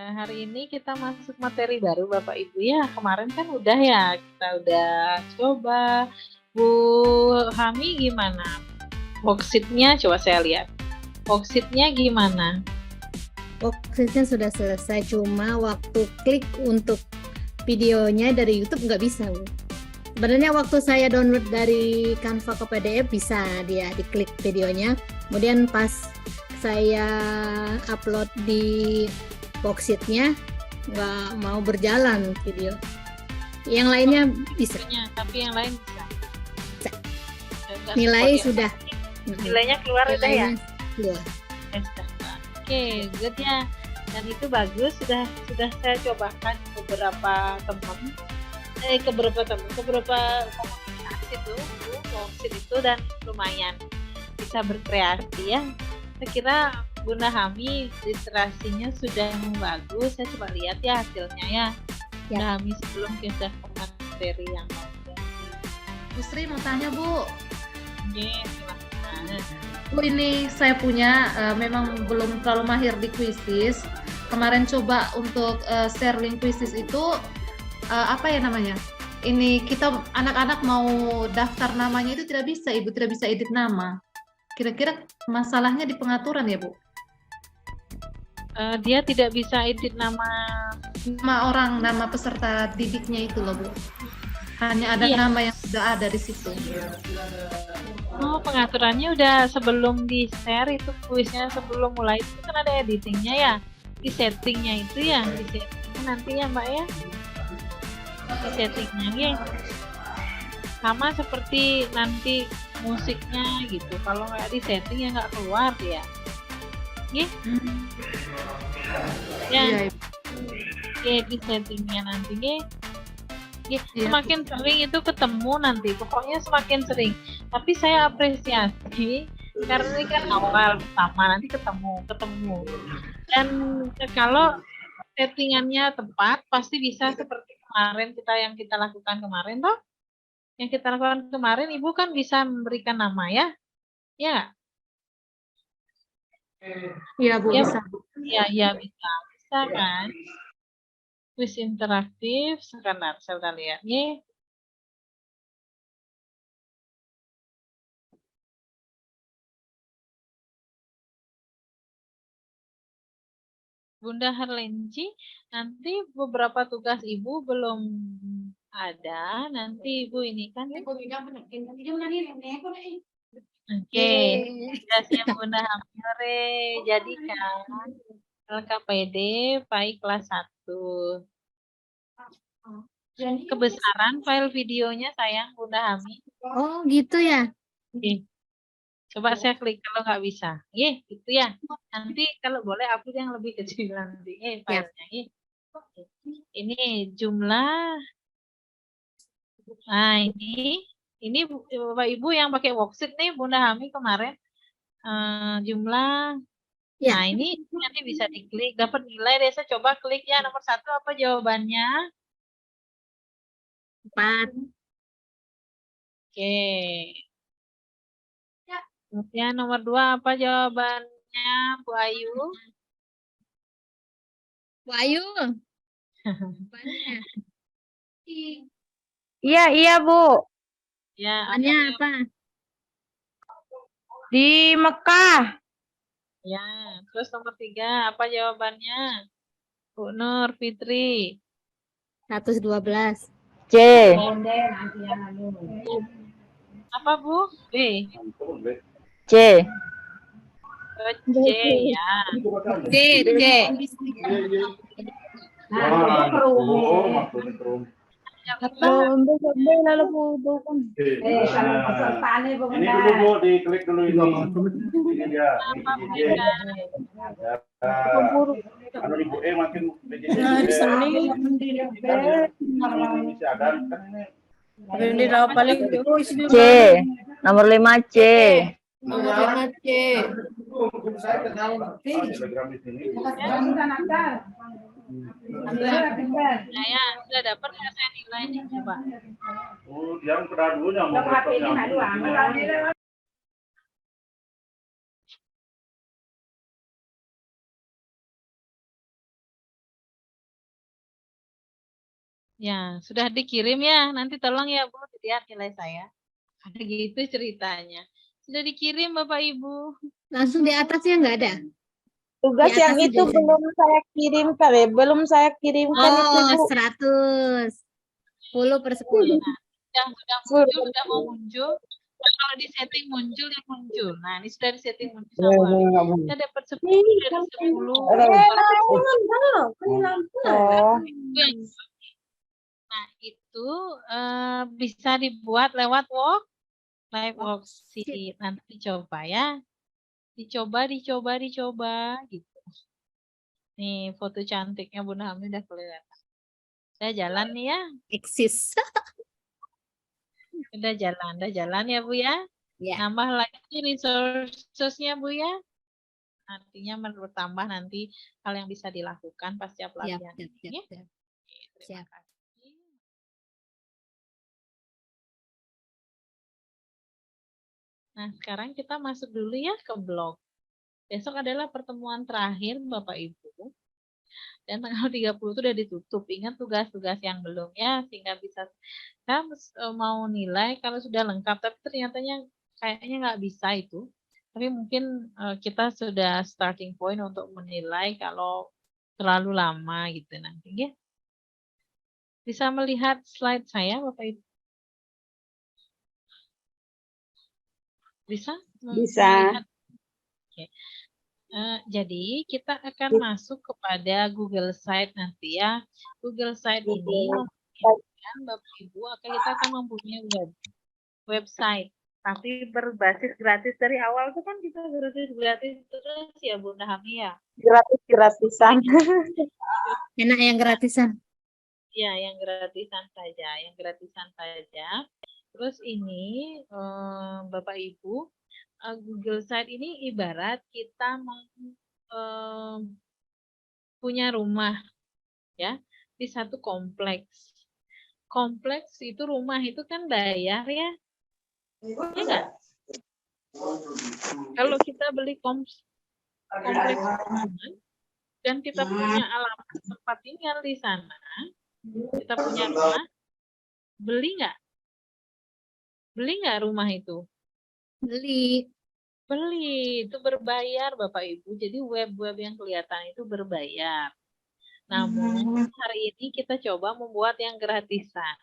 Hari ini kita masuk materi baru Bapak Ibu ya. Kemarin kan udah ya, kita udah coba. Bu Hami gimana? Worksheet-nya coba saya lihat. Worksheet-nya gimana? Worksheet-nya sudah selesai, cuma waktu klik untuk videonya dari YouTube nggak bisa, Bu. Sebenarnya waktu saya download dari Canva ke PDF bisa dia diklik videonya, kemudian pas saya upload di worksheet-nya nggak mau berjalan video. Yang lainnya bisa. Tapi yang lain bisa. Nilai sudah. Nilainya keluar udah ya? Keluar. Oke, good ya. Dan itu bagus, sudah saya cobakan beberapa komunitas itu, worksheet itu, dan lumayan bisa berkreasi ya. Saya kira Bunda Hami literasinya sudah bagus. Saya coba lihat ya hasilnya ya. Bunda Hami sebelum kita ke materi yang lain. Bu Sri mau tanya, Bu. Silahkan. Bu, ini saya punya memang belum terlalu mahir di Quizizz. Kemarin coba untuk share link Quizizz itu apa ya namanya? Ini kita anak-anak mau daftar namanya itu tidak bisa, Ibu, tidak bisa edit nama. Kira-kira masalahnya di pengaturan ya, Bu? Dia tidak bisa edit nama orang, nama peserta didiknya itu loh, Bu. Hanya ada nama yang sudah ada di situ. Oh, pengaturannya udah sebelum di-share itu kuisnya, sebelum mulai itu kan ada editingnya ya. Di settingnya itu ya, di settingnya nanti ya Mbak ya. Di settingnya ya. Sama seperti nanti musiknya gitu. Kalau nggak di setting ya nggak keluar ya. Ya. Ya. Di settingnya nanti ya. Semakin sering itu ketemu nanti, pokoknya semakin sering. Tapi saya apresiasi karena ini kan awal pertama, nanti ketemu. Dan kalau settingannya tepat, pasti bisa seperti kemarin yang kita lakukan kemarin toh. Yang kita lakukan kemarin, Ibu kan bisa memberikan nama ya? Ya. Iya, Bu, bisa. Iya, bisa kan? Kuis interaktif, sebentar, saya udah lihat nih. Bunda Herlenci, nanti beberapa tugas Ibu belum ada, nanti Ibu ini kan. Oke, sudah siap Bunda Hamire, jadikan LKPD file kelas 1. Kebesaran file videonya sayang Bunda Hami. Oh gitu ya. Coba saya klik kalau nggak bisa. Gitu ya. Nanti kalau boleh upload yang lebih kecil nanti filenya. Ini jumlah. Nah, ini Bapak Ibu yang pakai worksheet nih Bunda Hami kemarin. Jumlah. Nah, ini nanti bisa diklik, dapat nilai deh. Saya coba klik ya, nomor 1 apa jawabannya? 4. Oke. Kemudian nomor 2 apa jawabannya, Bu Ayu? Bu Ayu. Iya, Bu. Ya, apa? Di Mekah. Ya, terus nomor 3 apa jawabannya? Bu Nur Fitri. 112. C. Apa Bu? B. C. C ya. C. Lalu Bu. Ini dulu Bu, diklik dulu ini. Ini dia. Anu Ibu makin C. Nomor 5 C. Nomor 5 C. Saya sudah dapat nggak saya nilai nih coba. Yang pernah dulu yang Ya, sudah dikirim ya. Nanti tolong ya Bu, dilihat nilai saya. Ada gitu ceritanya. Sudah dikirim Bapak Ibu. Langsung di atasnya nggak ada. Tugas Di yang atasnya itu biasanya. belum saya kirimkan ya, belum saya kirimkan itu Oh, Bu. 100. 10/10. Sudah mau muncul. Nah, kalau di setting muncul yang muncul. Nah, ini sudah di setting muncul sama Bu Ami. Kita dapat 10 dari 10. Oh, Nah, itu bisa dibuat lewat live worksheet. Nanti dicoba ya. Dicoba gitu. Nih, foto cantiknya Bunda Hami udah kelihatan. Udah jalan nih ya. Eksis. Udah jalan ya Bu ya. Ya. Nambah lagi resources-nya Bu ya. Artinya bertambah nanti hal yang bisa dilakukan pasca pelatihan. Siap. ini. Siap. Oke, Siap. terima kasih. Nah, sekarang kita masuk dulu ya ke blog. Besok adalah pertemuan terakhir Bapak Ibu. Dan tanggal 30 itu udah ditutup. Ingat tugas-tugas yang belum ya, sehingga bisa mau nilai kalau sudah lengkap. Tapi ternyata kayaknya nggak bisa itu. Tapi mungkin kita sudah starting point untuk menilai kalau terlalu lama gitu nanti ya. Bisa melihat slide saya Bapak Ibu? Bisa? Bisa. Melihat? Oke. Jadi kita akan masuk kepada Google Site nanti ya. Google Site ini memungkinkan Bapak Ibu kita akan mempunyai website, tapi berbasis gratis dari awal itu kan kita gratis terus ya Bunda Hami ya. Gratisan. Enak yang gratisan. Ya, yang gratisan saja. Terus ini Bapak Ibu, Google Site ini ibarat kita punya rumah ya di satu kompleks. Kompleks itu rumah itu kan bayar ya. Ya enggak? Kalau kita beli kompleks perumahan dan kita punya alamat tempat tinggal di sana, kita punya rumah, beli nggak? Beli nggak rumah itu? Beli. Beli, itu berbayar Bapak Ibu. Jadi web-web yang kelihatan itu berbayar. Namun hari ini kita coba membuat yang gratisan.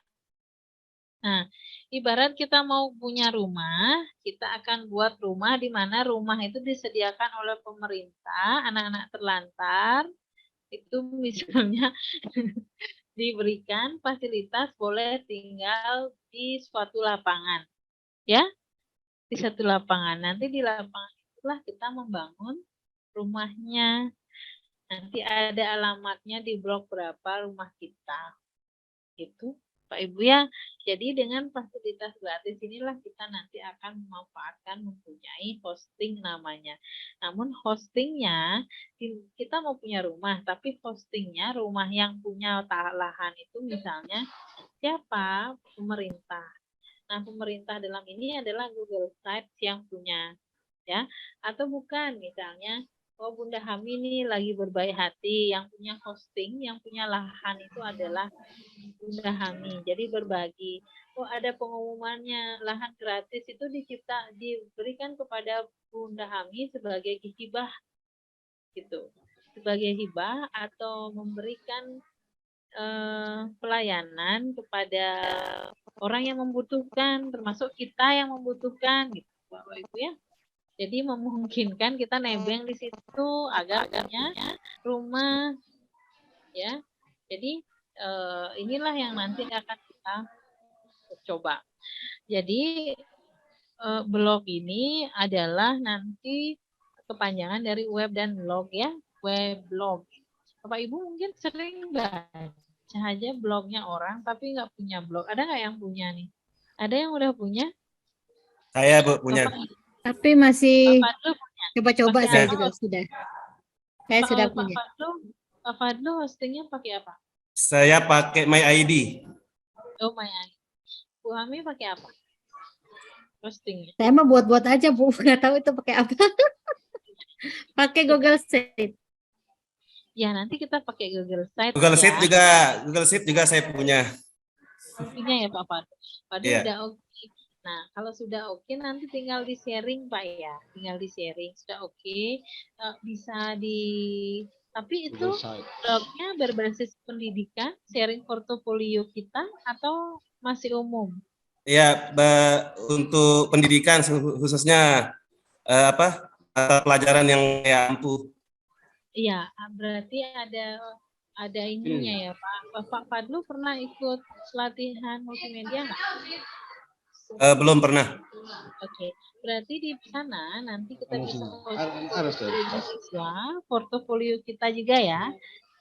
Nah, ibarat kita mau punya rumah, kita akan buat rumah di mana rumah itu disediakan oleh pemerintah, anak-anak terlantar, itu misalnya diberikan fasilitas boleh tinggal di suatu lapangan. Ya, di satu lapangan. Nanti di lapangan itulah kita membangun rumahnya. Nanti ada alamatnya di blok berapa rumah kita. Itu Pak Ibu ya. Jadi dengan fasilitas gratis inilah kita nanti akan memanfaatkan mempunyai hosting namanya. Namun hostingnya kita mau punya rumah, tapi hostingnya rumah yang punya lahan itu misalnya siapa? Pemerintah. Nah, pemerintah dalam ini adalah Google Sites yang punya, ya, atau bukan, misalnya, oh Bunda Hami ini lagi berbaik hati, yang punya hosting, yang punya lahan itu adalah Bunda Hami, jadi berbagi. Oh ada pengumumannya, lahan gratis itu diberikan kepada Bunda Hami sebagai hibah, gitu, sebagai hibah atau memberikan pelayanan kepada orang yang membutuhkan, termasuk kita yang membutuhkan, gitu, Bapak Ibu ya. Jadi memungkinkan kita nebeng di situ agar punya rumah, ya. Jadi inilah yang nanti akan kita coba. Jadi blog ini adalah nanti kepanjangan dari web dan blog ya, weblog. Bapak Ibu mungkin sering baca aja blognya orang tapi nggak punya blog. Ada nggak yang punya nih? Ada yang udah punya? Saya Bu punya. Tapi masih Pak Fadlu punya. coba-coba Pakai saya apa? juga sudah. Saya sudah punya. Pak Fadlu hostingnya pakai apa? Saya pakai My ID. Oh my God. Bu Hami pakai apa? Hostingnya. Saya mah buat-buat aja Bu, nggak tahu itu pakai apa. Pakai Google Sheet. Ya, nanti kita pakai Google Sheet Google ya. Sheet juga saya punya. Punya ya Pak Fadlu. Fadlu Iya. udah oke. Nah, kalau sudah oke nanti tinggal di sharing Pak ya. Tinggal di sharing. Sudah oke. Bisa di tapi itu blognya berbasis pendidikan, sharing portofolio kita atau masih umum? Ya, untuk pendidikan khususnya apa pelajaran yang saya ampuh. Iya, berarti ada ininya ya Pak. Pak Fadlu pernah ikut pelatihan multimedia nggak? Belum pernah. Oke, berarti di sana nanti kita bisa siswa portofolio kita juga ya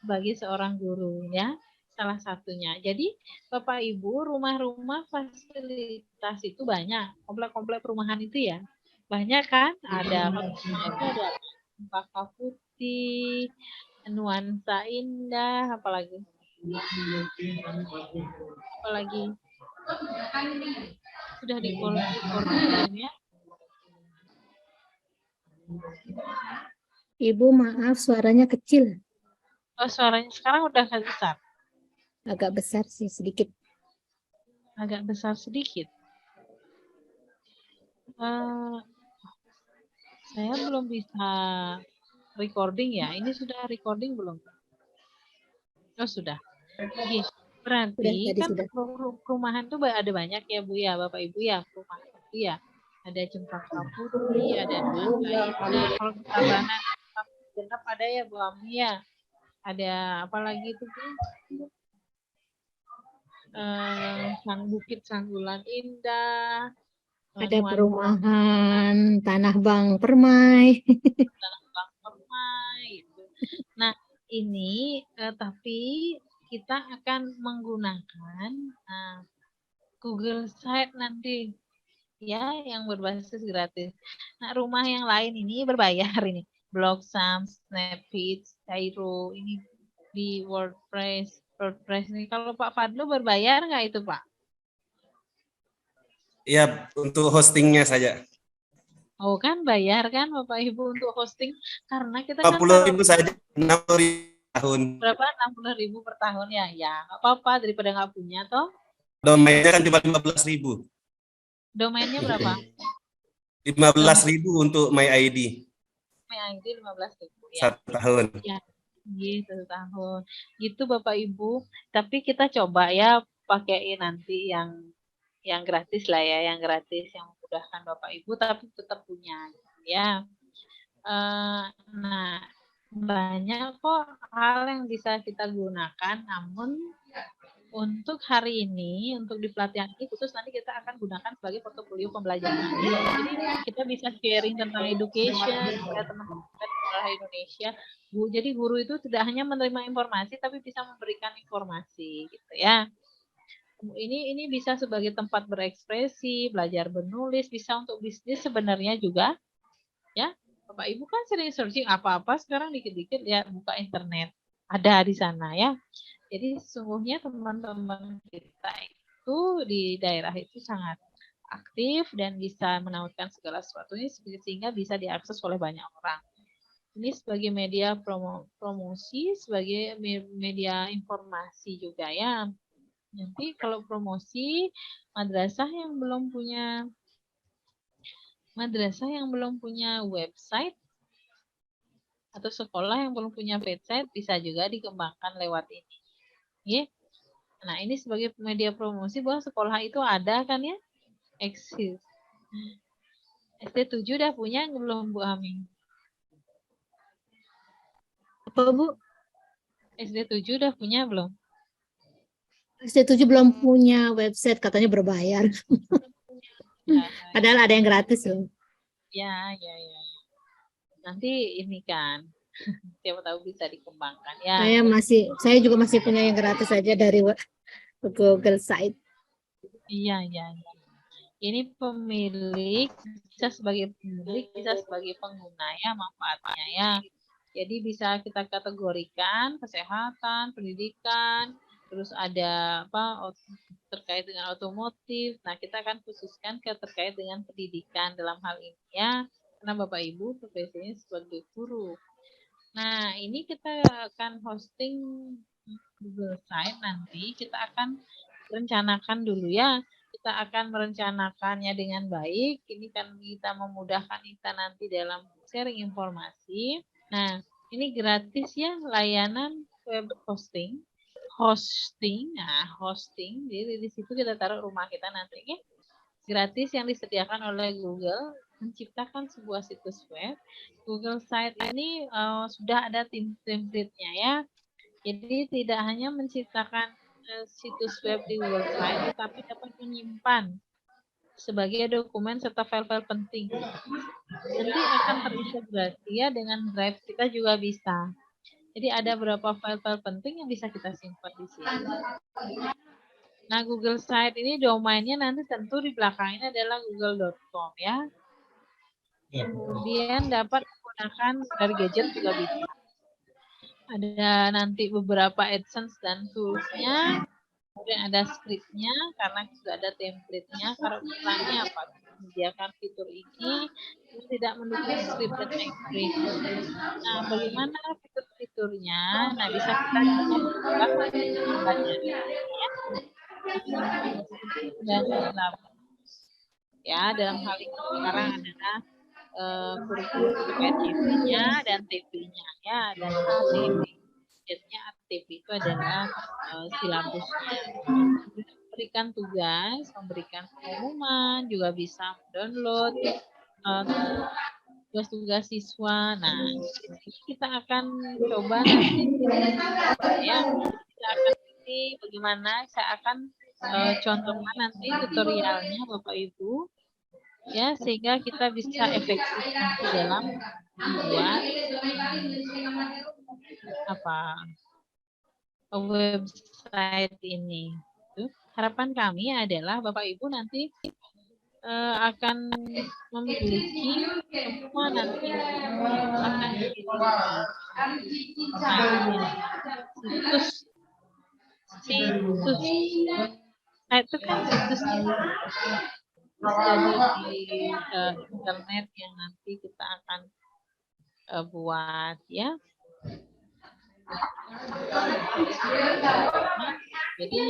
sebagai seorang guru ya, salah satunya. Jadi Bapak Ibu, rumah-rumah fasilitas itu banyak, komplek-komplek perumahan itu ya banyak kan? Ada itu ada Cempaka Putih, Nuansa Indah, apalagi sudah dikoordinir ya. Ibu maaf suaranya kecil. Oh, suaranya sekarang udah besar. Agak besar sih sedikit. Agak besar sedikit. Saya belum bisa recording ya. Ini sudah recording belum? Oh, sudah. Oke. Berarti Tadi kan sudah. perumahan tuh ada banyak ya Bu ya, Bapak Ibu ya, perumahan itu ya. Ada Cempaka Putih, ada Nuansa Indah. Kalau kita bahas genap ada ya Bu Ami ya. Ada apa lagi itu Bu? Bukit Sanggulan Indah. Ada perumahan Tanah Bang Permai. Tanah Bang Permai. Gitu. Nah, ini tapi kita akan menggunakan Google Sheet nanti ya yang berbasis gratis. Nah, rumah yang lain ini berbayar ini. Blogsum, Snapseed, Cairo, ini di WordPress ini. Kalau Pak Fadlu berbayar nggak itu Pak? Ya, untuk hostingnya saja. Oh kan bayar kan Bapak Ibu untuk hosting karena kita 50.000 saja, 60.000 tahun. Berapa? 60.000 per tahun ya? Ya nggak apa-apa daripada nggak punya toh. Domainnya kan cuma 15.000. Domainnya berapa? 15.000 untuk MyID. MyID 15.000 ya. 1 tahun. Ya, iya 1 tahun. Gitu Bapak Ibu. Tapi kita coba ya pakai nanti yang gratis lah ya, yang gratis yang memudahkan Bapak Ibu tapi tetap punya ya. Nah, banyak kok hal yang bisa kita gunakan, namun untuk hari ini, untuk di pelatihan ini khusus nanti kita akan gunakan sebagai portofolio pembelajaran. Jadi kita bisa sharing tentang education ya teman-teman di sekolah Indonesia. Jadi guru itu tidak hanya menerima informasi tapi bisa memberikan informasi gitu ya. Ini bisa sebagai tempat berekspresi, belajar menulis, bisa untuk bisnis sebenarnya juga. Ya, Bapak Ibu kan sering searching apa-apa sekarang dikit-dikit ya buka internet. Ada di sana ya. Jadi sesungguhnya teman-teman kita itu di daerah itu sangat aktif dan bisa menautkan segala sesuatunya sehingga bisa diakses oleh banyak orang. Ini sebagai media promosi, sebagai media informasi juga ya. Nanti kalau promosi madrasah yang belum punya website atau sekolah yang belum punya website bisa juga dikembangkan lewat ini. Ya. Nah, ini sebagai media promosi bahwa sekolah itu ada kan ya? Eksis. SD 7 udah punya belum Bu Ami? Apa Bu? SD 7 udah punya belum? SD 7 belum punya website, katanya berbayar. Padahal ada yang gratis loh. Ya. Nanti ini kan, siapa tahu bisa dikembangkan ya. Saya juga masih punya yang gratis saja dari Google Site. Iya. Ini pemilik, bisa sebagai pemilik, bisa sebagai pengguna ya manfaatnya ya. Jadi bisa kita kategorikan kesehatan, pendidikan, terus ada apa terkait dengan otomotif. Nah, kita akan khususkan terkait dengan pendidikan dalam hal ini ya. Karena Bapak Ibu profesinya sebagai guru. Nah, ini kita akan hosting Google Site nanti. Kita akan rencanakan dulu ya. Kita akan merencanakannya dengan baik. Ini kan kita memudahkan kita nanti dalam sharing informasi. Nah, ini gratis ya layanan web hosting. Hosting. Jadi di situ kita taruh rumah kita nanti ya. Gratis yang disediakan oleh Google menciptakan sebuah situs web. Google Site ini sudah ada template-nya ya. Jadi tidak hanya menciptakan situs web di Google Site, tetapi dapat menyimpan sebagai dokumen serta file-file penting. Nanti akan terintegrasi ya dengan Drive kita juga bisa. Jadi ada beberapa file-file penting yang bisa kita simpan di sini. Nah, Google Site ini domainnya nanti tentu di belakangnya adalah google.com ya. Kemudian dapat menggunakan dari gadget juga bisa. Ada nanti beberapa AdSense dan tools-nya. Kemudian ada script-nya karena sudah ada template-nya. Kalau misalnya apa? Menyediakan fitur ini tidak mendukung script dan expression. Nah, bagaimana fitur-fiturnya? Nah, bisa kita belajar ya. Dan ya dalam hal ini sekarang adalah kurikulum PTP-nya dan TP-nya ya, dan ATP. Biasanya ATP itu adalah silabusnya. Memberikan tugas, memberikan pengumuman, juga bisa download tugas-tugas siswa. Nah, kita akan coba nanti ya, kita akan ini bagaimana saya akan contohkan nanti tutorialnya Bapak Ibu ya, sehingga kita bisa efektif nanti dalam membuat website ini. Harapan kami adalah Bapak Ibu nanti akan memiliki semua nanti akan situs itu kan situs di internet yang nanti kita akan buat ya. Jadi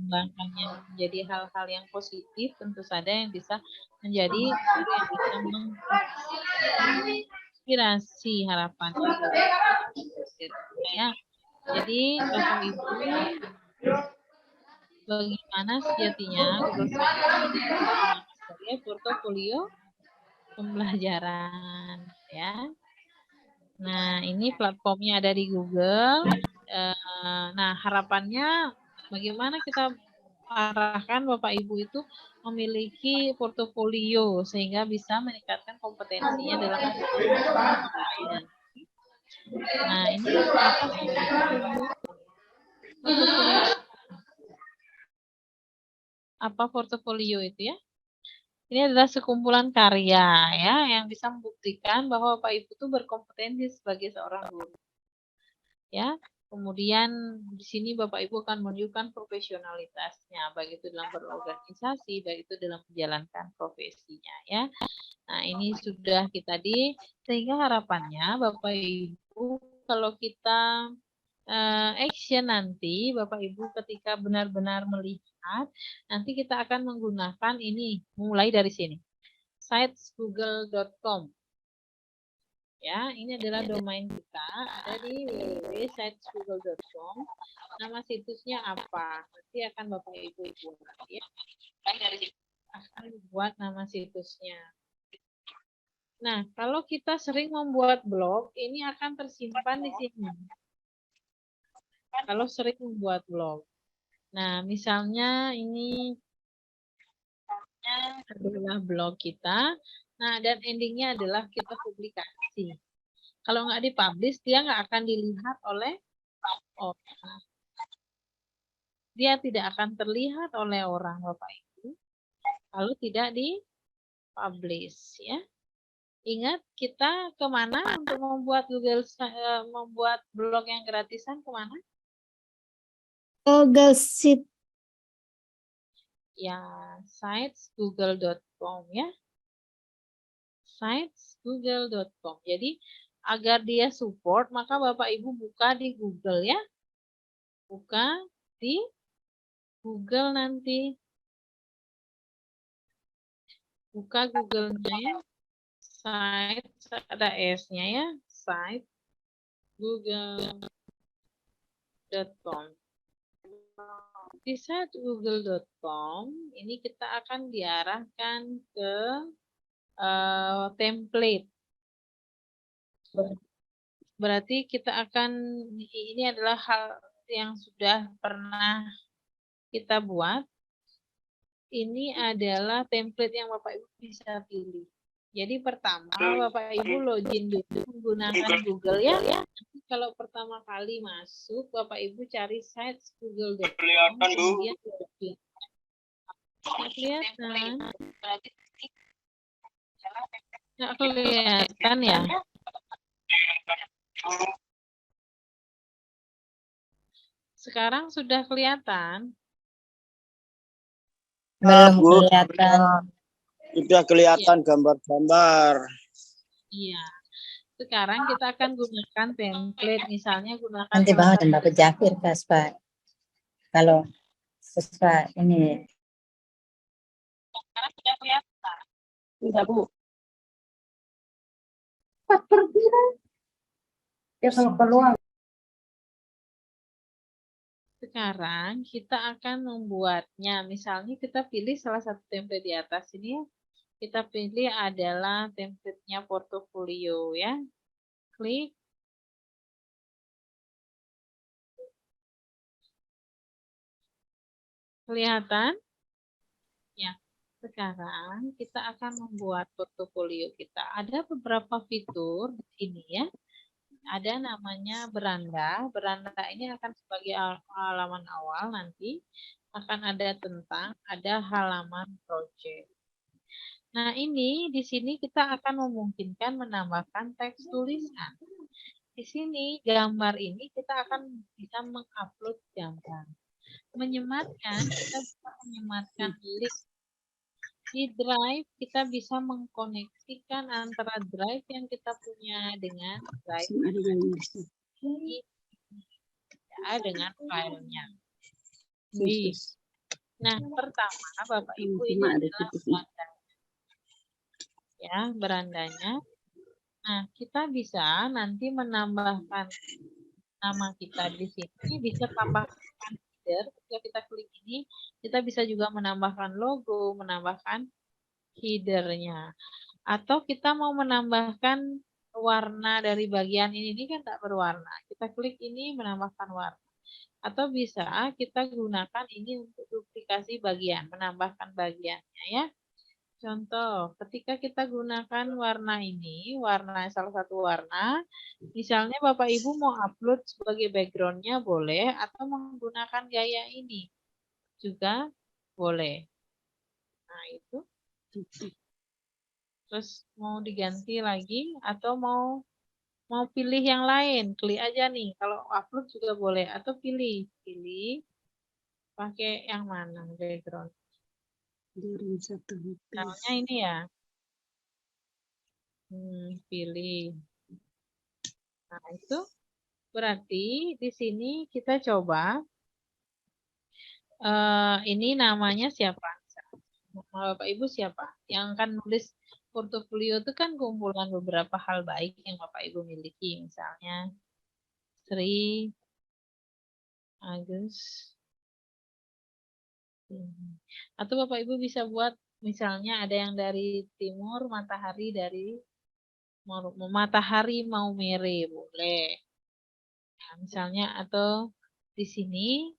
mengembangkannya menjadi hal-hal yang positif, tentu saja yang bisa menjadi yang bisa menginspirasi harapannya ya. Jadi Bapak Ibu, bagaimana sejatinya Google sebagai portofolio pembelajaran ya. Nah, ini platformnya ada di Google. Nah, harapannya bagaimana kita arahkan Bapak Ibu itu memiliki portofolio sehingga bisa meningkatkan kompetensinya dalam nah, ini apa portofolio itu ya? Ini adalah sekumpulan karya ya yang bisa membuktikan bahwa Bapak Ibu itu berkompetensi sebagai seorang guru. Ya. Kemudian di sini Bapak Ibu akan menunjukkan profesionalitasnya, baik itu dalam berorganisasi, baik itu dalam menjalankan profesinya ya. Nah, ini sudah kita sehingga harapannya Bapak Ibu kalau kita action nanti Bapak Ibu ketika benar-benar melihat, nanti kita akan menggunakan ini mulai dari sini. Sitesgoogle.com. Ya, ini adalah domain kita, ada di www.sitesgoogle.com. Nama situsnya apa? Nanti akan Bapak Ibu buat ya. Akan buat nama situsnya. Nah, kalau kita sering membuat blog, ini akan tersimpan di sini. Kalau sering membuat blog. Nah, misalnya ini adalah blog kita. Nah, dan endingnya adalah kita publikasi. Kalau nggak dipublish, dia nggak akan dilihat oleh orang. Dia tidak akan terlihat oleh orang, Bapak Ibu. Kalau tidak dipublish, ya. Ingat, kita kemana untuk membuat membuat blog yang gratisan kemana? Google Sheet. Ya, sitesgoogle.com ya. sitesgoogle.com. Jadi agar dia support, maka Bapak Ibu buka di Google ya. Buka di Google nanti. Buka Google-nya ya. Site, ada S-nya ya. Sitesgoogle.com. Di sitesgoogle.com ini kita akan diarahkan ke template. Berarti kita akan, ini adalah hal yang sudah pernah kita buat. Ini adalah template yang Bapak Ibu bisa pilih. Jadi pertama Bapak Ibu login dulu menggunakan Google ya. Nanti kalau pertama kali masuk Bapak Ibu cari sitesgoogle.com. Kemudian login. Kelihatan? Nggak kelihatan ya? Sekarang sudah kelihatan? Belum kelihatan. Sudah kelihatan gambar-gambar. Iya. Sekarang kita akan gunakan template. Misalnya gunakan Nanti bahas dan Bapak Jafir, Pak. Kalau Pak ini. Sekarang sudah kelihatan. Tidak, Bu. Ya kalau keluar. Sekarang kita akan membuatnya. Misalnya kita pilih salah satu template di atas ini. Kita pilih adalah template-nya portofolio ya. Klik. Kelihatan? Ya. Sekarang kita akan membuat portofolio kita. Ada beberapa fitur di sini ya. Ada namanya beranda. Beranda ini akan sebagai halaman awal nanti. Akan ada tentang, ada halaman project. Nah ini di sini kita akan memungkinkan menambahkan teks tulisan. Di sini gambar ini kita akan bisa mengupload gambar. Menyematkan, kita bisa menyematkan link. Di drive kita bisa mengkoneksikan antara drive yang kita punya dengan drive ini ya, dengan filenya. Nah, pertama Bapak Ibu ini adalah beranda. Ya, berandanya. Nah, kita bisa nanti menambahkan nama kita di sini, bisa tambahkan header. Ketika kita klik ini, kita bisa juga menambahkan logo, menambahkan headernya. Atau kita mau menambahkan warna dari bagian ini kan tak berwarna. Kita klik ini menambahkan warna. Atau bisa kita gunakan ini untuk duplikasi bagian, menambahkan bagiannya ya. Contoh, ketika kita gunakan warna ini, salah satu warna, misalnya Bapak Ibu mau upload sebagai background-nya boleh, atau menggunakan gaya ini juga boleh. Nah itu. Terus mau diganti lagi, atau mau pilih yang lain, klik aja nih. Kalau upload juga boleh, atau pilih pakai yang mana background. Misalnya ini ya. Pilih. Nah, itu berarti di sini kita coba. Ini namanya siapa? Bapak Ibu siapa? Yang akan nulis portofolio itu kan kumpulan beberapa hal baik yang Bapak Ibu miliki. Misalnya Sri, Agus. Atau Bapak Ibu bisa buat misalnya ada yang dari timur, matahari dari matahari mau mere boleh. Nah, misalnya atau di sini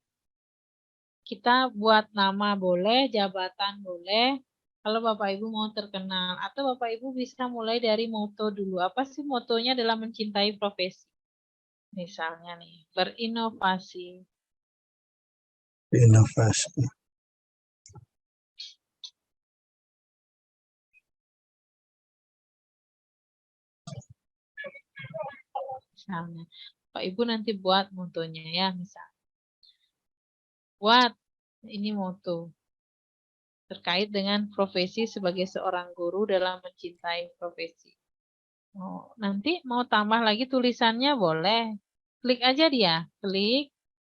kita buat nama boleh, jabatan boleh. Kalau Bapak Ibu mau terkenal atau Bapak Ibu bisa mulai dari moto dulu. Apa sih motonya dalam mencintai profesi? Misalnya nih, berinovasi. Inovasi. Misalnya, Pak Ibu nanti buat motonya ya, misal. Buat ini moto. terkait dengan profesi sebagai seorang guru dalam mencintai profesi. Oh, nanti mau tambah lagi tulisannya boleh. Klik aja dia, klik.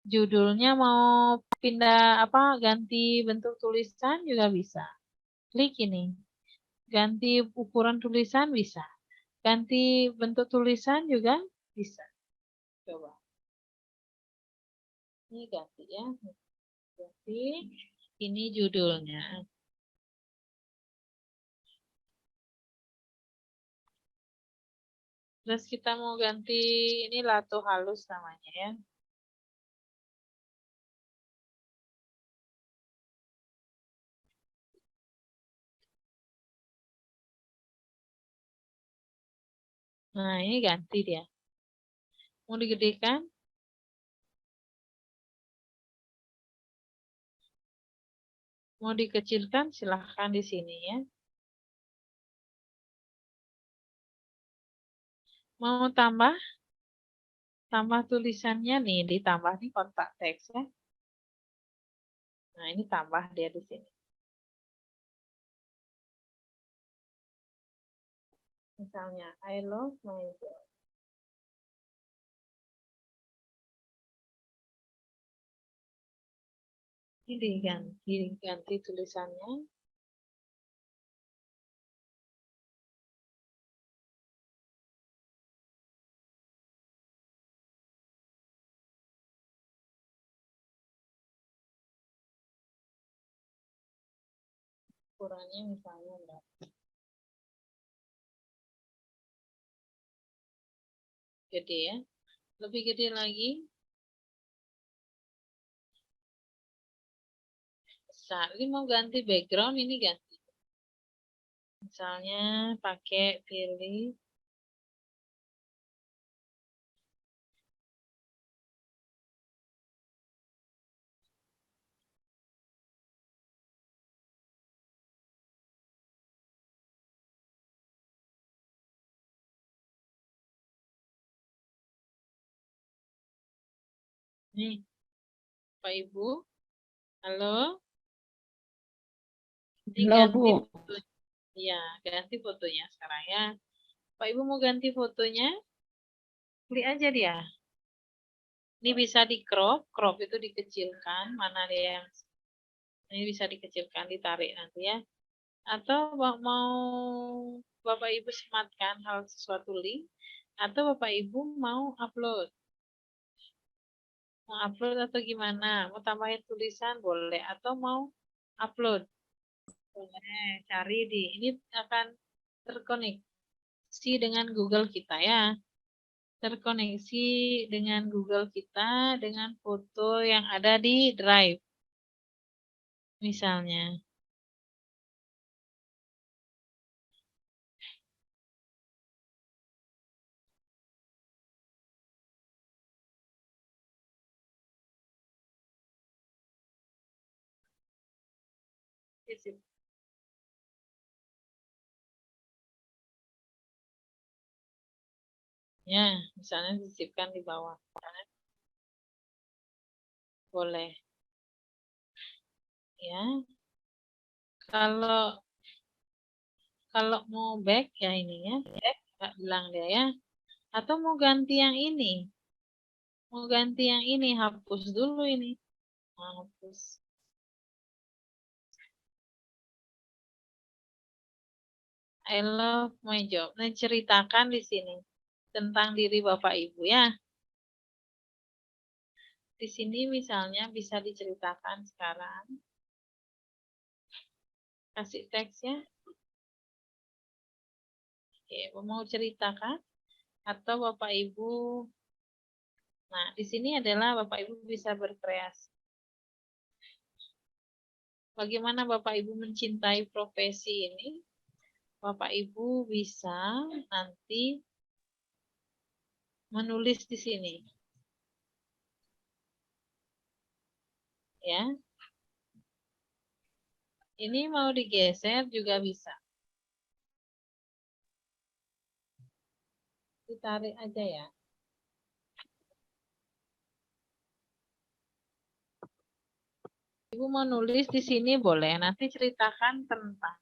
Judulnya mau pindah apa ganti bentuk tulisan juga bisa. Klik ini. Ganti ukuran tulisan bisa. Ganti bentuk tulisan juga bisa. Coba. Ini ganti ya. Ganti. Ini judulnya. Terus kita mau ganti ini lato halus namanya ya. Nah, ini ganti dia. Mau digedekan? Mau dikecilkan silahkan di sini ya. Mau tambah? Tambah tulisannya nih, ditambah nih kontak teks ya. Nah, ini tambah dia di sini. Misalnya, I love my job. Ini diganti tulisannya. Ukurannya misalnya berapa? Gede ya. Lebih gede lagi. Besar. Ini mau ganti background, ini ganti. Misalnya pakai pilih. Nih, Pak Ibu. Halo. Ini Halo, ganti Bu. foto. Ya, ganti fotonya sekarang ya. Pak Ibu mau ganti fotonya? Klik aja dia. Ini bisa di crop, crop itu dikecilkan, mana dia yang ini bisa dikecilkan, ditarik nanti ya. Atau mau Bapak Ibu sematkan hal sesuatu link, atau Bapak Ibu mau upload. Mau upload atau gimana? Mau tambahin tulisan boleh, atau mau upload. Boleh, cari di, ini akan terkoneksi dengan Google kita ya. Terkoneksi dengan Google kita dengan foto yang ada di Drive. Misalnya. Ya, misalnya disisipkan di bawah. Boleh. Ya. Kalau mau back ya ini ya. Nggak bilang dia ya. Atau mau ganti yang ini. Mau ganti yang ini, hapus dulu ini. Hapus. I love my job. Nah, ceritakan di sini tentang diri Bapak Ibu ya. Di sini misalnya bisa diceritakan sekarang. Kasih teks ya. Oke, mau ceritakan atau Bapak Ibu. Nah, di sini adalah Bapak Ibu bisa berkreasi. Bagaimana Bapak Ibu mencintai profesi ini? Bapak Ibu bisa nanti menulis di sini. Ya. Ini mau digeser juga bisa. Ditarik aja ya. Ibu mau nulis di sini boleh. Nanti ceritakan tentang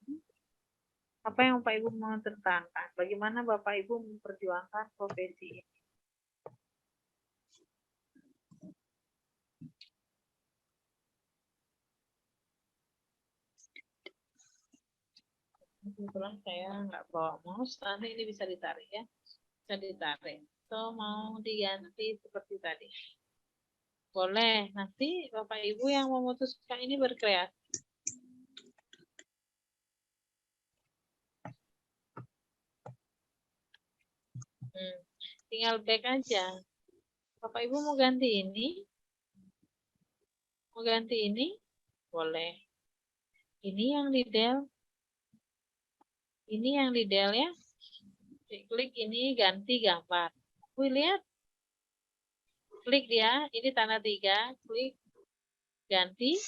apa yang Bapak Ibu mau terangkan. Bagaimana Bapak Ibu memperjuangkan profesi ini. Kebetulan saya nggak bawa mouse, nanti ini bisa ditarik ya. Bisa ditarik. So, mau diganti seperti tadi. Boleh, nanti Bapak Ibu yang memutuskan ini berkreasi. Tinggal back aja. Bapak Ibu mau ganti ini? Mau ganti ini? Boleh. Ini yang di del. Ini yang di del ya. Klik ini ganti gambar. Wih, lihat. Klik dia, ini tanda 3, klik ganti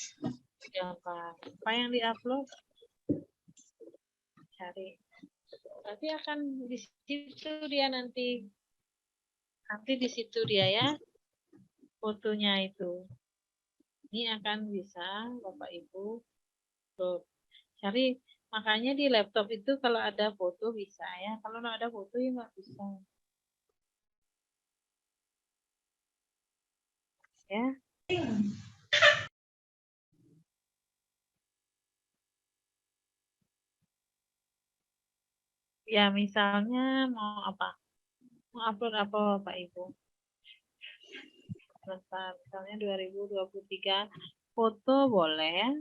gambar. Apa yang di-upload? Cari. Nanti akan di situ dia nanti. Nanti di situ dia ya. Fotonya itu. Ini akan bisa Bapak Ibu upload. Cari. Makanya di laptop itu kalau ada foto bisa ya. Kalau nggak ada foto ya nggak bisa. Ya. Ya misalnya mau apa? Mau upload apa Bapak Ibu? Bentar, misalnya 2023 foto boleh ya.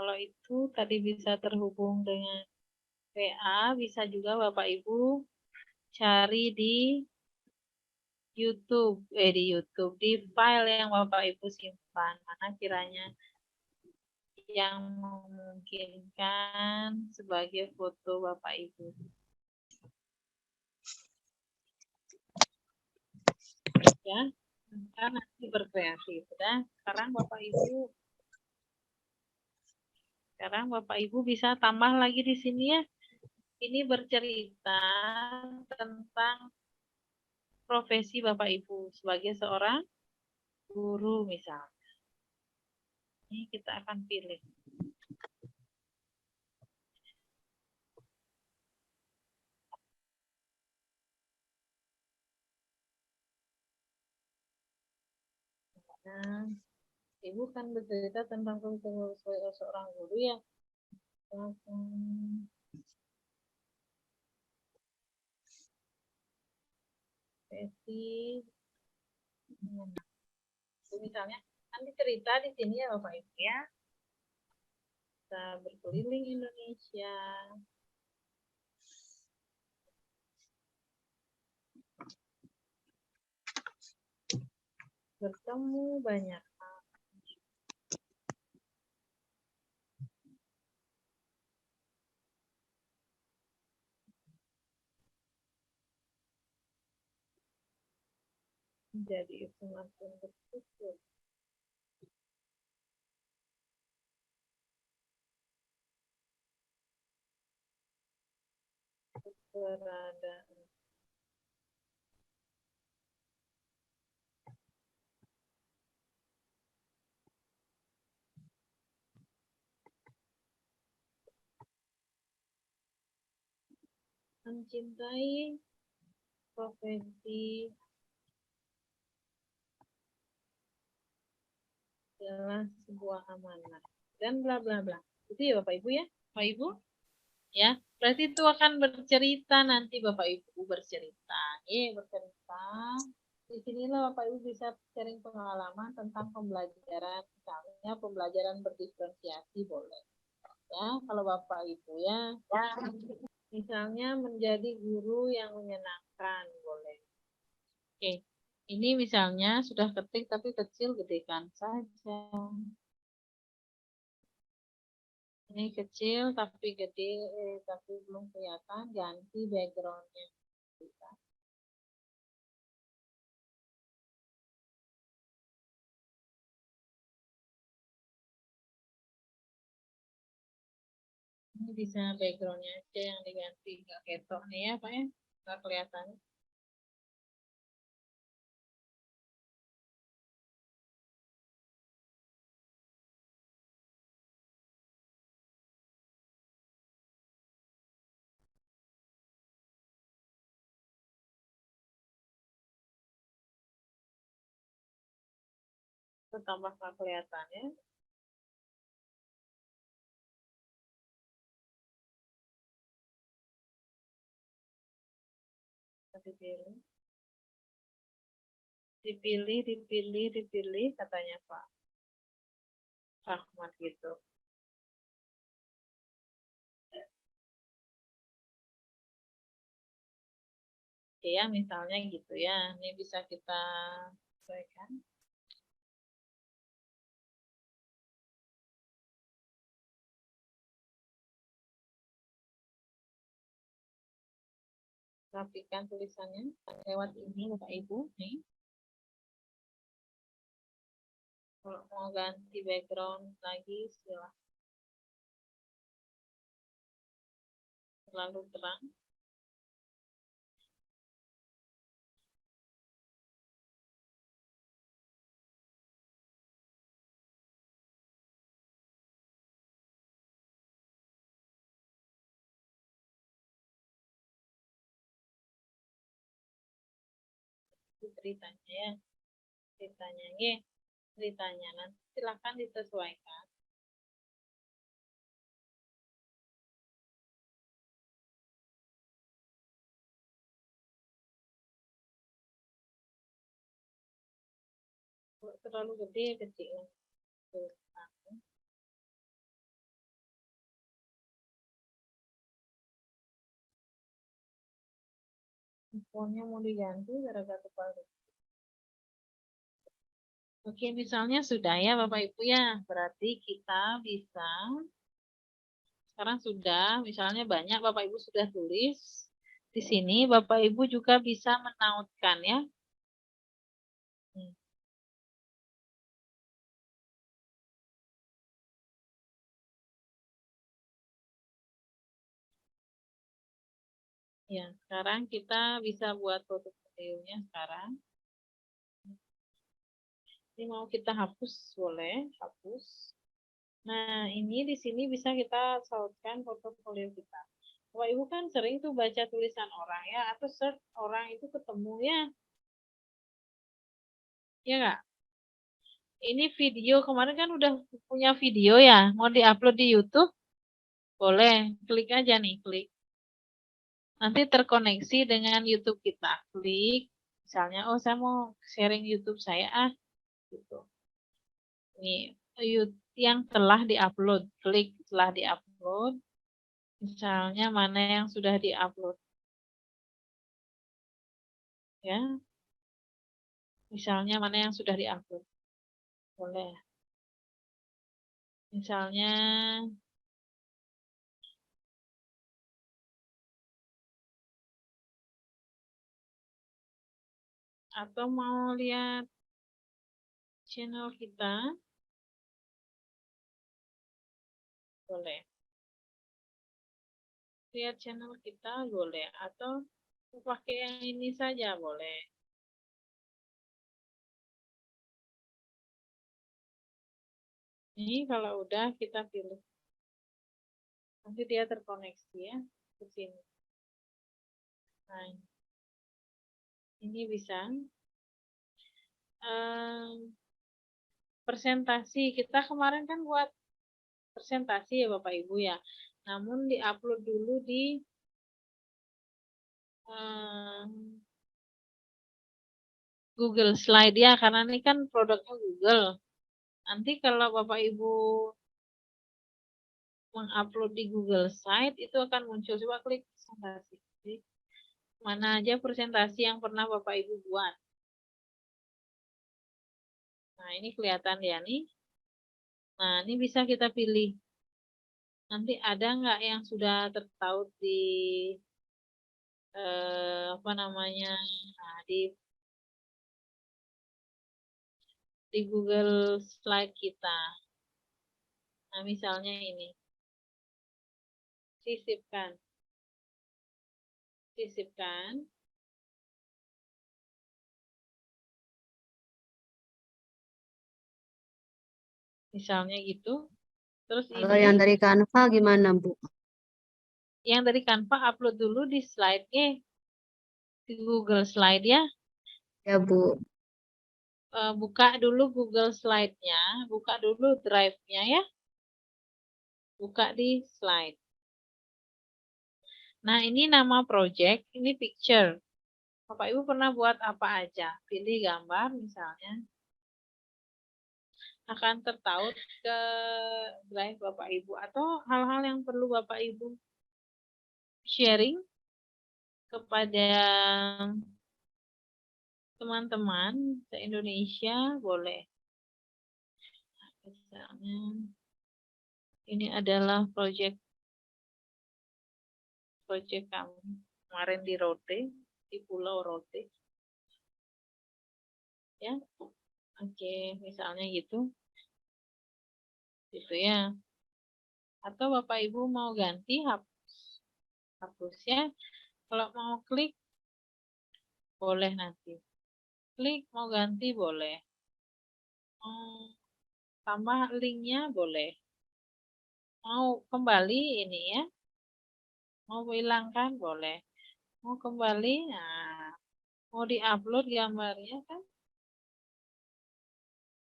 Kalau itu tadi bisa terhubung dengan WA, bisa juga Bapak Ibu cari di YouTube, di file yang Bapak Ibu simpan. Mana kiranya yang memungkinkan sebagai foto Bapak Ibu. Ya, nanti berkreasi. Sudah, sekarang Bapak Ibu bisa tambah lagi di sini ya. Ini bercerita tentang profesi Bapak Ibu sebagai seorang guru misalnya. Ini kita akan pilih. Nah, Ibu kan bercerita tentang sebagai seorang guru ya. Profesi. Misalnya, nanti cerita di sini ya Bapak Ibu ya. Kita berkeliling Indonesia. Bertemu banyak hal. Menjadi semakin bersyukur. Keberadaan. Mencintai profesi adalah sebuah amanah dan bla bla bla. Itu ya Bapak Ibu ya, Bapak Ibu ya. Berarti itu akan bercerita nanti Bapak Ibu bercerita, bercerita. Di sinilah Bapak Ibu bisa sharing pengalaman tentang pembelajaran, misalnya pembelajaran berdiferensiasi boleh. Ya, kalau Bapak Ibu ya. Misalnya menjadi guru yang menyenangkan boleh. Oke. Ini misalnya sudah ketik tapi kecil, gedekan saja. Ini kecil tapi gede, tapi belum kelihatan, ganti backgroundnya. Ini bisa backgroundnya aja yang diganti, nggak ketok nih ya Pak ya, nggak kelihatan. Itu tambah nggak kelihatan ya. Dipilih, dipilih, dipilih, dipilih, katanya Pak Rahmat gitu. Oke ya, misalnya gitu ya. Ini bisa kita sesuaikan. Rapikan tulisannya lewat ini Bapak Ibu nih. Kalau mau ganti background lagi silahkan. Terlalu terang. Ceritanya ya. Ceritanya ya. Ceritanya nanti silahkan disesuaikan. Kalau terlalu gede kecil. Infonya mau diganti gara-gara kepala. Oke, misalnya sudah ya Bapak Ibu ya. Berarti kita bisa, sekarang sudah, misalnya banyak Bapak Ibu sudah tulis. Di sini Bapak Ibu juga bisa menautkan ya. Ya, sekarang kita bisa buat portofolionya sekarang. Ini mau kita hapus, boleh, hapus. Nah, ini di sini bisa kita sautkan portofolio kita. Bapak Ibu kan sering tuh baca tulisan orang ya, atau search orang itu ketemu ya. Ya nggak? Ini video, kemarin kan udah punya video ya, mau diupload di YouTube? Boleh, klik aja nih, klik. Nanti terkoneksi dengan YouTube kita. Klik, misalnya, oh saya mau sharing YouTube saya, gitu. Ini yang telah diupload, klik telah diupload. Misalnya mana yang sudah diupload. Ya. Misalnya mana yang sudah diupload. Boleh. Misalnya atau mau lihat channel kita, boleh. Lihat channel kita boleh, atau pakai yang ini saja boleh. Ini kalau udah kita pilih. Nanti dia terkoneksi ya ke sini. Nah, ini bisa. Presentasi kita kemarin kan buat presentasi ya Bapak Ibu ya. Namun diupload dulu di Google Slide ya, karena ini kan produknya Google. Nanti kalau Bapak Ibu mengupload di Google Slide itu akan muncul. Coba klik presentasi. Jadi, mana aja presentasi yang pernah Bapak Ibu buat. Nah, ini kelihatan ya nih. Nah, ini bisa kita pilih. Nanti ada nggak yang sudah tertaut di apa namanya? Nah, di Google Slide kita. Nah, misalnya ini. Sisipkan. Sisipkan. Misalnya gitu. Terus Kalau ini yang dari Canva gimana, Bu? yang dari Canva upload dulu di slide-nya di Google Slide ya. Ya, Bu. Buka dulu Google Slide-nya, buka dulu Drive-nya ya. Buka di slide. Nah, ini nama project, ini picture. Bapak Ibu pernah buat apa aja? Pilih gambar misalnya. Akan tertaut ke Drive Bapak Ibu atau hal-hal yang perlu Bapak Ibu sharing kepada teman-teman se-Indonesia boleh. Misalnya ini adalah project kami kemarin di Rote, di Pulau Rote. Ya. Oke, misalnya gitu. Gitu ya. Atau Bapak Ibu mau ganti hapus ya. Kalau mau klik boleh nanti. Klik mau ganti boleh. Mau tambah linknya boleh. Mau kembali ini ya. Mau hilangkan boleh. Mau kembali, nah, mau diupload gambarnya kan.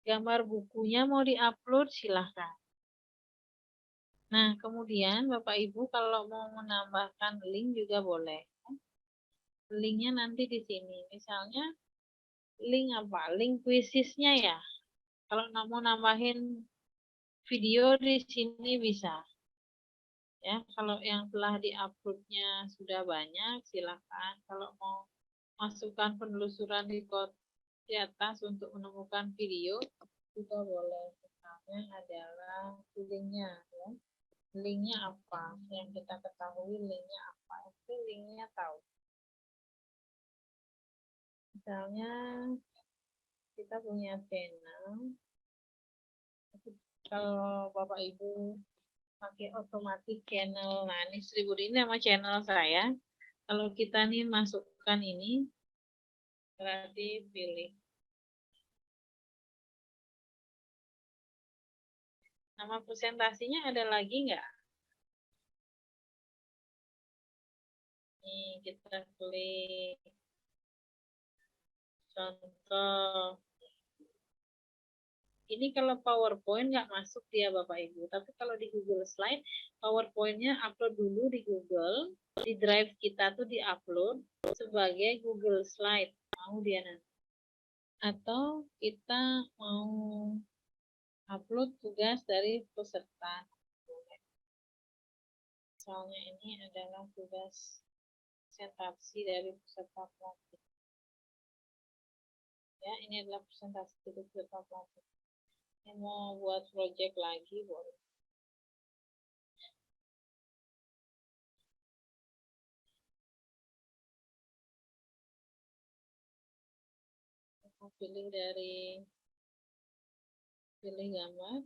Gambar bukunya mau diupload silahkan. Nah, kemudian Bapak Ibu kalau mau menambahkan link juga boleh. Linknya nanti di sini. Misalnya link apa? Link quizisnya ya. Kalau mau nambahin video di sini bisa. Ya, kalau yang telah diuploadnya sudah banyak, silakan. Kalau mau masukkan penelusuran di atas untuk menemukan video juga boleh. Misalnya adalah linknya, ya. Linknya apa? Yang kita ketahui linknya apa? Itu linknya tahu. Misalnya kita punya channel. Kalau Bapak Ibu pakai otomatis channel, nah ini ini nama channel saya. Kalau kita nih masukkan ini, berarti pilih. Nama presentasinya ada lagi nggak? Nih kita klik contoh. Ini kalau PowerPoint nggak masuk dia Bapak Ibu, tapi kalau di Google Slide, PowerPoint-nya upload dulu di Google, di Drive kita tuh di-upload sebagai Google Slide, mau dia nanti. Atau kita mau upload tugas dari peserta. Misalnya ini adalah tugas presentasi dari peserta pelatihan. Ya, ini adalah presentasi dari peserta pelatihan. Yang mau buat project lagi boleh. Pilih gambar.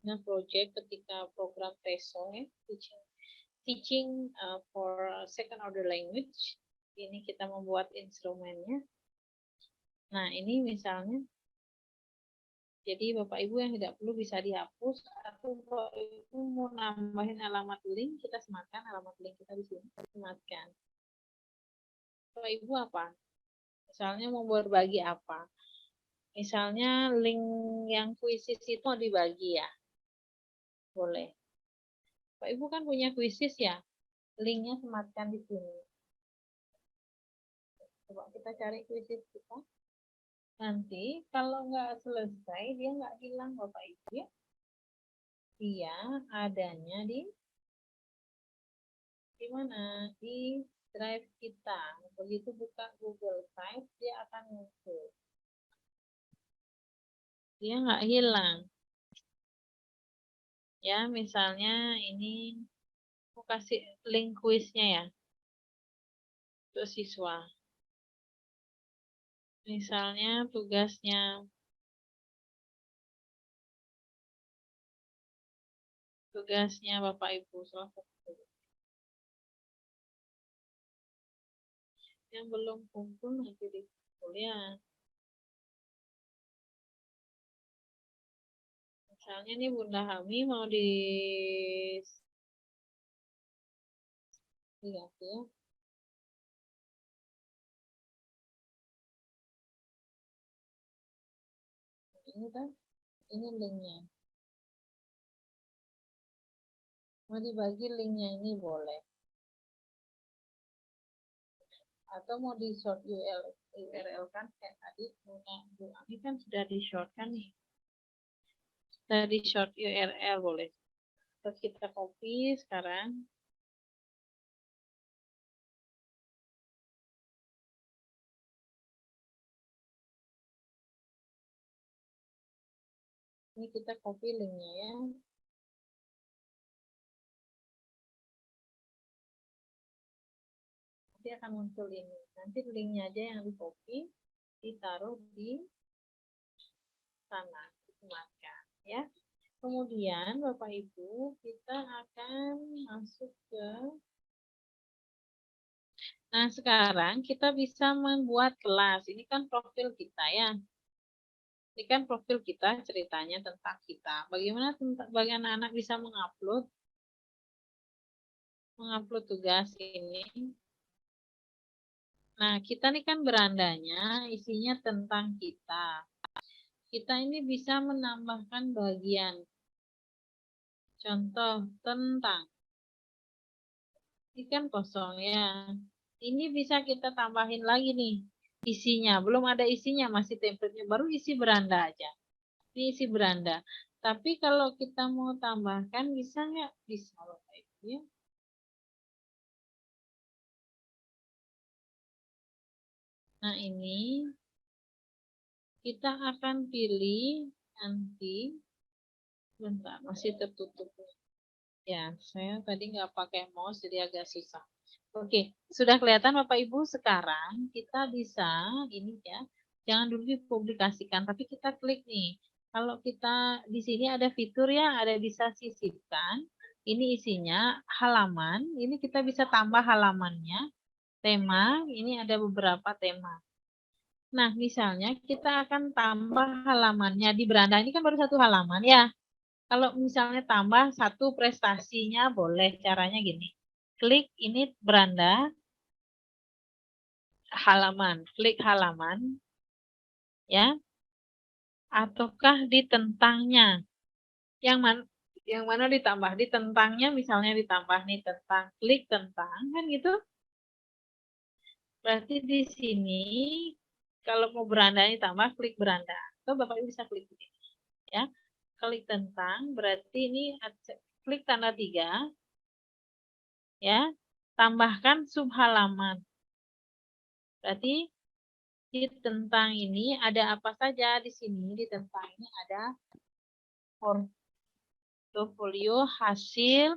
Nah, project ketika program TESOL ya, teaching for second order language. Ini kita membuat instrumennya. Nah, ini misalnya, jadi Bapak Ibu yang tidak perlu bisa dihapus, atau Bapak Ibu mau nambahin alamat link, kita sematkan alamat link kita di sini, sematkan. Bapak Ibu apa? Misalnya mau berbagi apa? Misalnya link yang kuisis itu mau dibagi ya. Boleh. Pak Ibu kan punya kuisis ya, linknya sematkan di sini. Coba kita cari kuisis kita. Nanti kalau nggak selesai, dia nggak hilang Bapak Ibu ya. Dia adanya di mana? Di drive kita. Begitu buka Google Drive, dia akan muncul. Dia nggak hilang. Ya, misalnya ini aku kasih link kuisnya ya untuk siswa. Misalnya tugasnya Bapak Ibu salah satu. Yang belum kumpul nanti dikumpul ya. Misalnya nih Bunda Hami mau lihat ya. Ini kan, ini linknya. Mau dibagi linknya ini boleh. Atau mau di short URL kan kayak tadi Bu Ami kan sudah di short kan nih. Sudah di short URL boleh. Terus kita copy sekarang. Ini kita copy linknya ya. Nanti akan muncul ini. Nanti linknya aja yang di copy, ditaruh di sana, disematkan ya. Kemudian Bapak Ibu kita akan masuk ke. Nah sekarang kita bisa membuat kelas. Ini kan profil kita ya. Ini kan profil kita ceritanya tentang kita. Bagaimana bagi anak-anak bisa mengupload tugas ini. Nah, kita ini kan berandanya isinya tentang kita. Kita ini bisa menambahkan bagian. Contoh tentang. Ini kan kosong ya. Ini bisa kita tambahin lagi nih isinya. Belum ada isinya, masih template-nya. Baru isi beranda aja. Ini isi beranda. Tapi kalau kita mau tambahkan bisa nggak? Bisa loh kayak gitu ya. Nah ini kita akan pilih nanti, bentar masih tertutup ya, saya tadi nggak pakai mouse jadi agak susah. Oke, sudah kelihatan Bapak Ibu. Sekarang kita bisa ini ya, jangan dulu dipublikasikan tapi kita klik nih. Kalau kita di sini ada fitur ya, ada bisa sisipkan. Ini isinya halaman, ini kita bisa tambah halamannya. Tema, ini ada beberapa tema. Nah, misalnya kita akan tambah halamannya di beranda. Ini kan baru satu halaman ya. Kalau misalnya tambah satu prestasinya boleh. Caranya gini. Klik ini beranda. Halaman. Klik halaman. Ya. Ataukah di tentangnya. Yang mana ditambah? Di tentangnya misalnya ditambah nih tentang. Klik tentang. Kan gitu. Berarti di sini kalau mau beranda ini tambah, klik beranda. Atau Bapak Ibu bisa klik ini. Ya. Klik tentang, berarti ini klik tanda 3. Ya. Tambahkan subhalaman. Berarti di tentang ini ada apa saja di sini? Di tentang ini ada portofolio hasil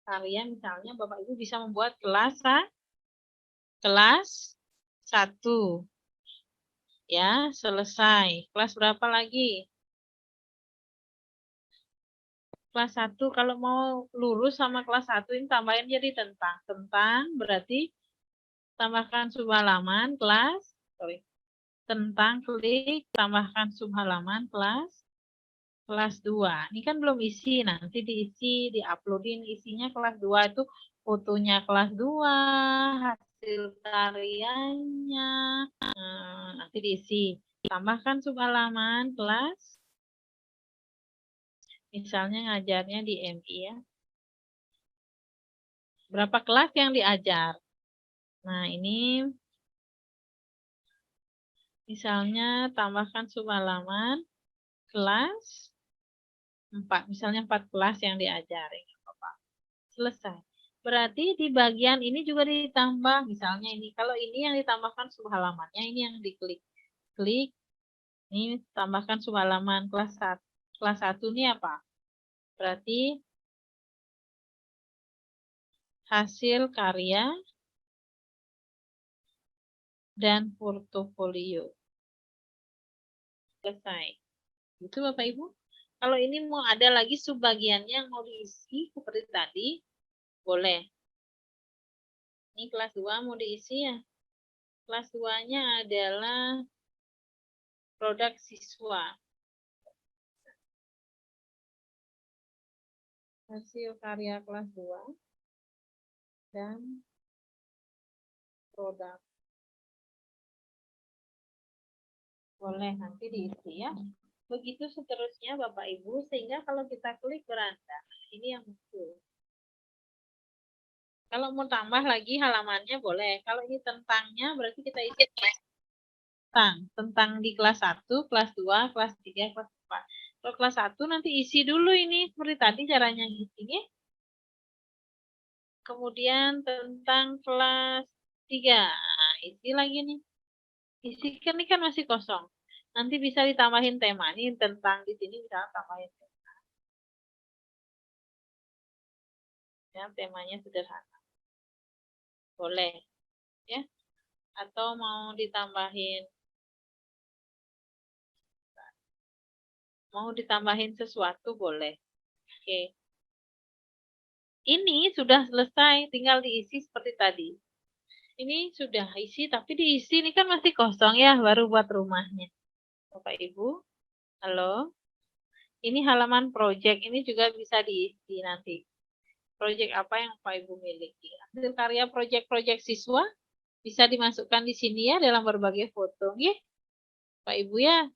karya, misalnya Bapak Ibu bisa membuat kelas 1. Ya, selesai. Kelas berapa lagi? Kelas 1, kalau mau lurus sama kelas 1 ini tambahin jadi tentang. Tentang berarti tambahkan subhalaman tentang, klik tambahkan subhalaman kelas 2. Ini kan belum isi, nanti diisi, diuploadin isinya kelas 2 itu fotonya kelas 2, hasil karyanya, nanti diisi. Tambahkan subhalaman kelas, misalnya ngajarnya di MI ya. Berapa kelas yang diajar? Nah, ini Misalnya tambahkan subhalaman kelas 4. Misalnya 4 kelas yang diajari. Selesai. Berarti di bagian ini juga ditambah. Misalnya ini. Kalau ini yang ditambahkan subhalamannya, ini yang diklik. Klik. Ini tambahkan subhalaman kelas 1. Kelas 1 ini apa? Berarti hasil karya dan portofolio. Selesai. Itu Bapak Ibu. Kalau ini mau ada lagi subbagiannya yang mau diisi seperti tadi, boleh. Ini kelas 2 mau diisi ya. Kelas 2-nya adalah produk siswa. Hasil karya kelas 2 dan produk. Boleh nanti diisi ya. Begitu seterusnya Bapak Ibu, sehingga kalau kita klik beranda, ini yang muncul. Kalau mau tambah lagi halamannya boleh. Kalau ini tentangnya berarti kita isi tentang di kelas 1, kelas 2, kelas 3, kelas 4. Kalau kelas 1 nanti isi dulu ini seperti tadi caranya ngisinya. Kemudian tentang kelas 3. Nah, isi lagi nih. Isi kan ini kan masih kosong. Nanti bisa ditambahin tema nih tentang di sini bisa tambahin tema. Ya, temanya sederhana. Boleh. Ya. Atau mau ditambahin sesuatu boleh. Oke. Ini sudah selesai, tinggal diisi seperti tadi. Ini sudah isi, tapi diisi ini kan masih kosong ya, baru buat rumahnya. Bapak Ibu, halo. Ini halaman project, ini juga bisa diisi nanti. Project apa yang Bapak Ibu miliki. Hasil karya project-project siswa bisa dimasukkan di sini ya dalam berbagai foto. Ya. Bapak Ibu ya,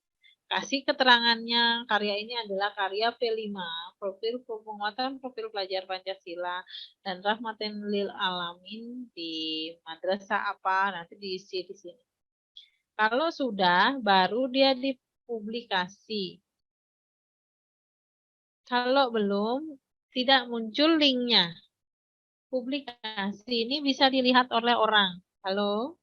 kasih keterangannya, karya ini adalah karya P5, profil penguatan profil pelajar Pancasila dan rahmatin lil alamin di madrasah apa, nanti diisi di sini. Kalau sudah, baru dia dipublikasi. Kalau belum, tidak muncul linknya. Publikasi ini bisa dilihat oleh orang. Halo?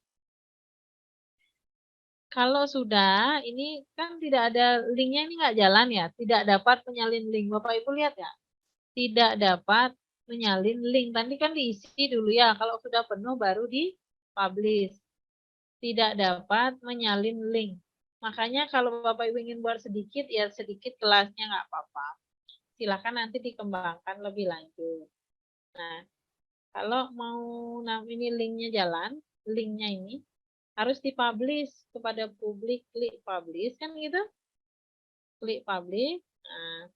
Kalau sudah, ini kan tidak ada linknya, ini nggak jalan ya. Tidak dapat menyalin link. Bapak Ibu lihat ya. Tidak dapat menyalin link. Tadi kan diisi dulu ya. Kalau sudah penuh baru di-publish. Tidak dapat menyalin link. Makanya kalau Bapak Ibu ingin buat sedikit, ya sedikit kelasnya nggak apa-apa. Silakan nanti dikembangkan lebih lanjut. Nah, kalau mau ini linknya jalan, linknya ini harus dipublish kepada publik, klik publish kan gitu. Klik publish. Nah,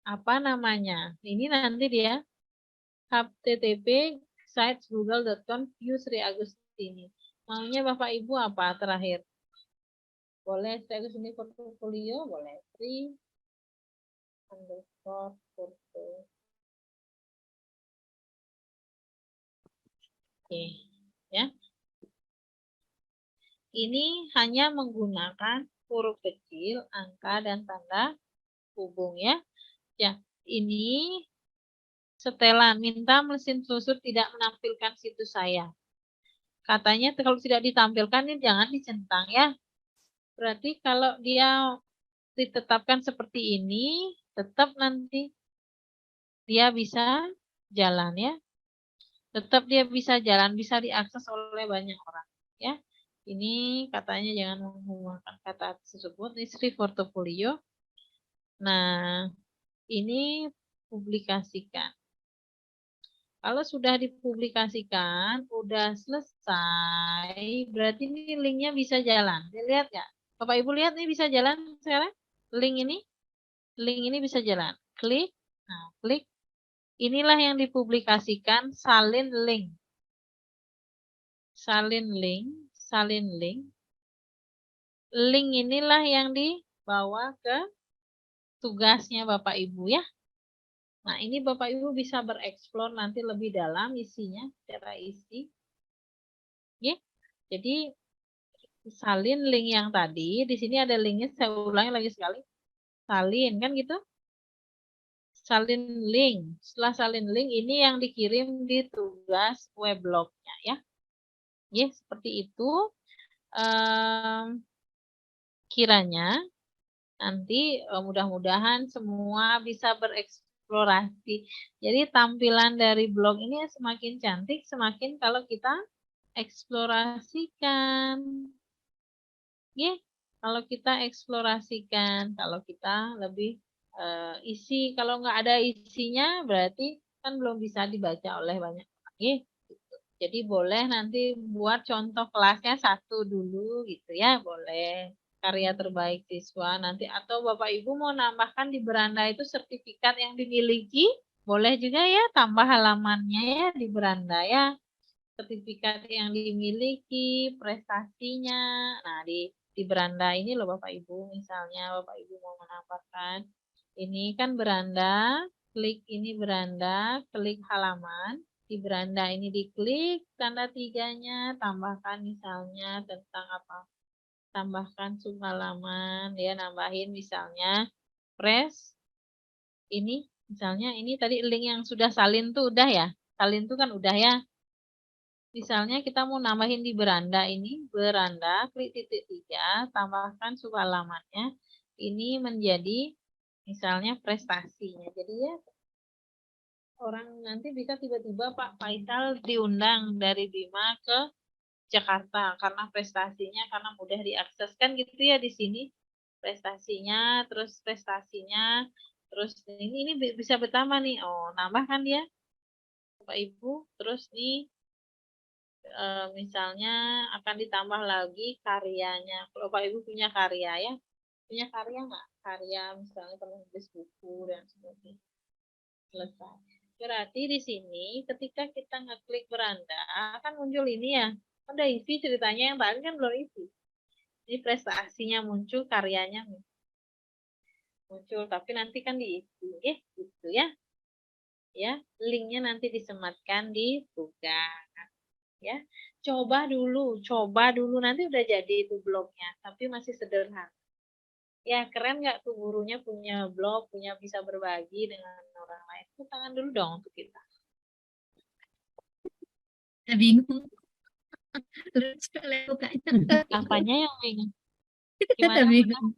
apa namanya? Ini nanti dia http sites google.com view Sri Agustini. Maunya Bapak Ibu apa terakhir? Boleh Sri Agustini portfolio, boleh Sri _ foto. Oke, ya. Ini hanya menggunakan huruf kecil, angka dan tanda hubung ya. Ya, ini setelan minta mesin susut tidak menampilkan situs saya. Katanya kalau tidak ditampilkan ini jangan dicentang ya. Berarti kalau dia ditetapkan seperti ini, tetap nanti dia bisa jalan ya. Tetap dia bisa jalan, bisa diakses oleh banyak orang ya. Ini katanya jangan menggunakan kata tersebut, ini Sri portofolio. Nah, ini publikasikan. Kalau sudah dipublikasikan, udah selesai, berarti ini linknya bisa jalan. Lihat ya, Bapak Ibu lihat nih bisa jalan sekarang. Link ini bisa jalan. Klik, nah klik. Inilah yang dipublikasikan, salin link. Salin link. Link inilah yang dibawa ke tugasnya Bapak Ibu ya. Nah, ini Bapak Ibu bisa bereksplor nanti lebih dalam isinya, cara isi. Ya. Jadi salin link yang tadi. Di sini ada linknya, saya ulangi lagi sekali. Salin, kan gitu? Salin link. Setelah salin link, ini yang dikirim di tugas weblognya ya. Ya, seperti itu. Kiranya nanti mudah-mudahan semua bisa bereksplorasi. Jadi tampilan dari blog ini semakin cantik semakin kalau kita eksplorasikan. Ya, kalau kita eksplorasikan, kalau kita lebih isi, kalau nggak ada isinya berarti kan belum bisa dibaca oleh banyak orang. Ya, gitu. Jadi boleh nanti buat contoh kelasnya satu dulu gitu ya, boleh. Karya terbaik siswa nanti, atau Bapak Ibu mau nambahkan di beranda itu sertifikat yang dimiliki, boleh juga ya, tambah halamannya ya di beranda ya. Sertifikat yang dimiliki, prestasinya. Nah, di beranda ini loh Bapak Ibu, misalnya Bapak Ibu mau menambahkan, ini kan beranda, klik ini beranda, klik halaman, di beranda ini diklik tanda tiganya, tambahkan misalnya tentang apa? Tambahkan subhalaman, ya nambahin misalnya press, ini misalnya ini tadi link yang sudah salin tuh udah ya, salin tuh kan udah ya. Misalnya kita mau nambahin di beranda ini, beranda, klik titik 3, tambahkan subhalamannya, ini menjadi misalnya prestasinya. Jadi ya orang nanti bisa tiba-tiba Pak Faisal diundang dari Bima ke Jakarta karena prestasinya, karena mudah diakses kan gitu ya di sini prestasinya, terus ini bisa bertambah nih. Oh, nambah kan dia Bapak Ibu, terus nih misalnya akan ditambah lagi karyanya. Kalau Bapak Ibu punya karya ya, punya karya nggak? Karya misalnya penulis buku dan sebagainya. Selesai. Berarti di sini ketika kita ngeklik beranda akan muncul ini ya. Udah isi ceritanya yang tadi kan belum isi. Ini prestasinya muncul, karyanya muncul, tapi nanti kan diisi, gitu ya. Ya, linknya nanti disematkan di tugas. Ya, coba dulu nanti udah jadi itu blognya, tapi masih sederhana. Ya, keren nggak tuh gurunya punya blog, punya bisa berbagi dengan orang lain. Tepuk tangan dulu dong untuk kita. Bingung. Apanya yang bingung? Kita Gimana? bingung.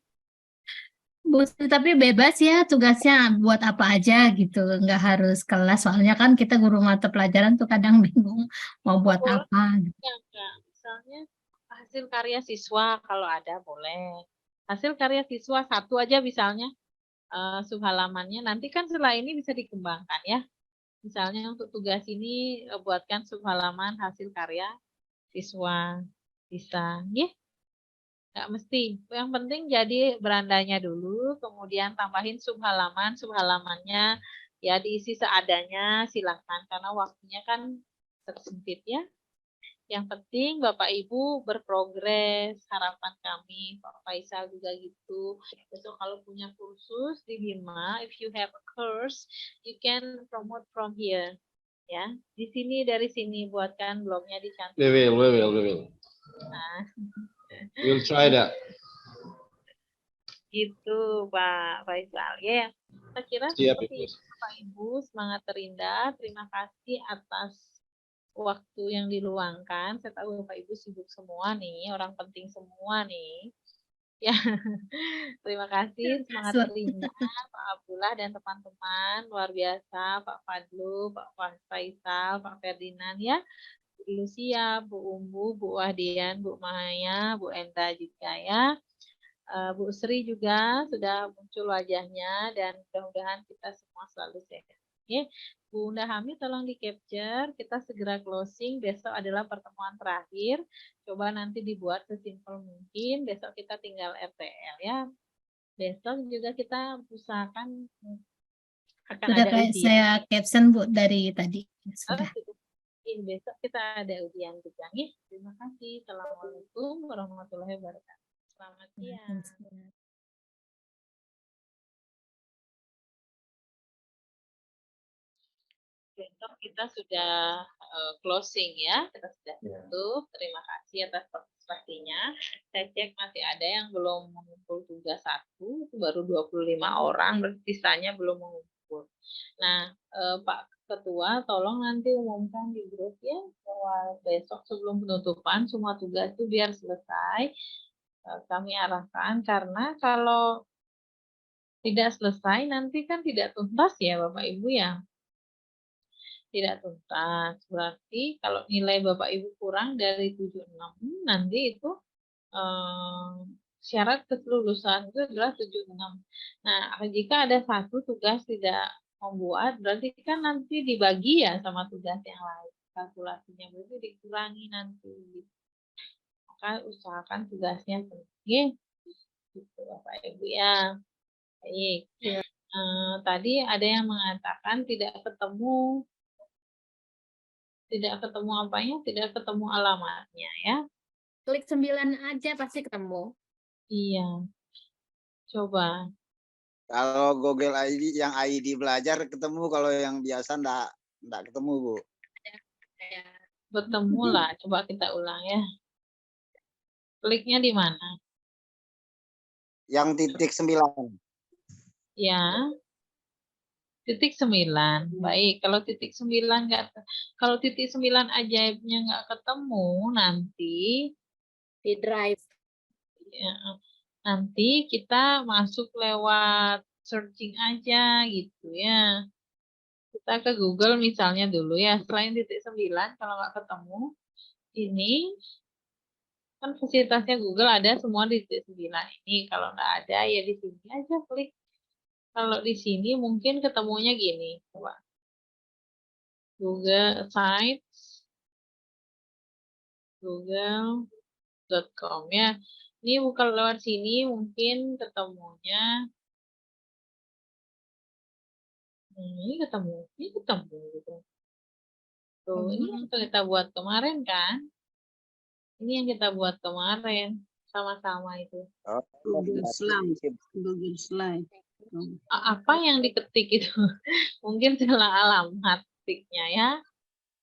Bu, tapi bebas ya tugasnya buat apa aja gitu, nggak harus kelas. Soalnya kan kita guru mata pelajaran tuh kadang bingung mau buat Boleh. apa. Ya, enggak. Misalnya hasil karya siswa kalau ada boleh. Hasil karya siswa satu aja misalnya subhalamannya. Nanti kan setelah ini bisa dikembangkan ya. Misalnya untuk tugas ini buatkan subhalaman hasil karya siswa. Bisa, ya? Nggak mesti. Yang penting jadi berandanya dulu, kemudian tambahin subhalamannya ya diisi seadanya, silahkan karena waktunya kan tersempit ya. Yang penting Bapak Ibu berprogres, harapan kami, Pak Faisal juga gitu. Besok kalau punya kursus di Bima, if you have a course, you can promote from here. Ya, di sini dari sini buatkan blognya dicantik. We will. Nah, We'll try that. gitu Pak Faisal. Ya, saya kira Siap, seperti Ibu. itu Pak Ibu, semangat terindah. Terima kasih atas waktu yang diluangkan. Saya tahu Bapak Ibu sibuk semua nih, orang penting semua nih. Ya, terima kasih, semangat terindah Pak Abdullah dan teman-teman, luar biasa Pak Fadlu, Pak Faisal, Pak Ferdinand ya, Bu Lucia, Bu Umbu, Bu Wahdian, Bu Mahaya, Bu Enda juga ya. Bu Sri juga sudah muncul wajahnya dan mudah-mudahan kita semua selalu sehat. Oke, Bu Unda Hamid tolong di capture, kita segera closing, besok adalah pertemuan terakhir, coba nanti dibuat sesimpel mungkin, besok kita tinggal RTL ya. Besok juga kita usahakan akan Sudah ada kayak ujian. saya caption Bu dari tadi. Sudah. Besok kita ada ujian juga nih. Terima kasih. Assalamualaikum warahmatullahi wabarakatuh. Selamat siang. besok kita sudah closing ya. Kita sudah tutup. Terima kasih atas partisipasinya. Saya cek masih ada yang belum mengumpul tugas 1, itu baru 25 orang, berarti sisanya belum mengumpul. Nah, Pak Ketua, tolong nanti umumkan di grup ya, bahwa besok sebelum penutupan semua tugas itu biar selesai. Kami arahkan, karena kalau tidak selesai nanti kan tidak tuntas ya Bapak Ibu ya. Tidak tuntas. Berarti kalau nilai Bapak Ibu kurang dari 76, nanti itu syarat kelulusan itu adalah 76. Nah, jika ada satu tugas tidak membuat, berarti kan nanti dibagi ya sama tugas yang lain. Kalkulasinya berarti dikurangi nanti. Maka usahakan tugasnya sedikit. Gitu, Bapak Ibu ya. Baik. Tadi ada yang mengatakan tidak ketemu apanya? Tidak ketemu alamatnya ya. Klik 9 aja pasti ketemu. Iya. Coba. Kalau Google ID yang ID belajar ketemu, kalau yang biasa enggak ketemu, Bu. Bertemu lah. Coba kita ulang ya. Kliknya di mana? Yang titik 9. Ya. Titik 9. Baik, kalau titik 9 kalau titik 9 ajaibnya nggak ketemu, nanti Di drive. ya, nanti kita masuk lewat searching aja gitu ya. Kita ke Google misalnya dulu ya. Selain titik 9, kalau nggak ketemu, ini kan fasilitasnya Google ada semua di titik 9 ini. Kalau nggak ada ya di sini aja klik. Kalau di sini mungkin ketemunya gini, coba. Google Sites, google.com ya. Ini bukan lewat sini, mungkin ketemunya. Ini ketemu gitu. Tuh, ini yang kita buat kemarin kan? Ini yang kita buat kemarin sama-sama itu. Google Slide. Apa yang diketik itu? Mungkin salah alamat ketiknya ya.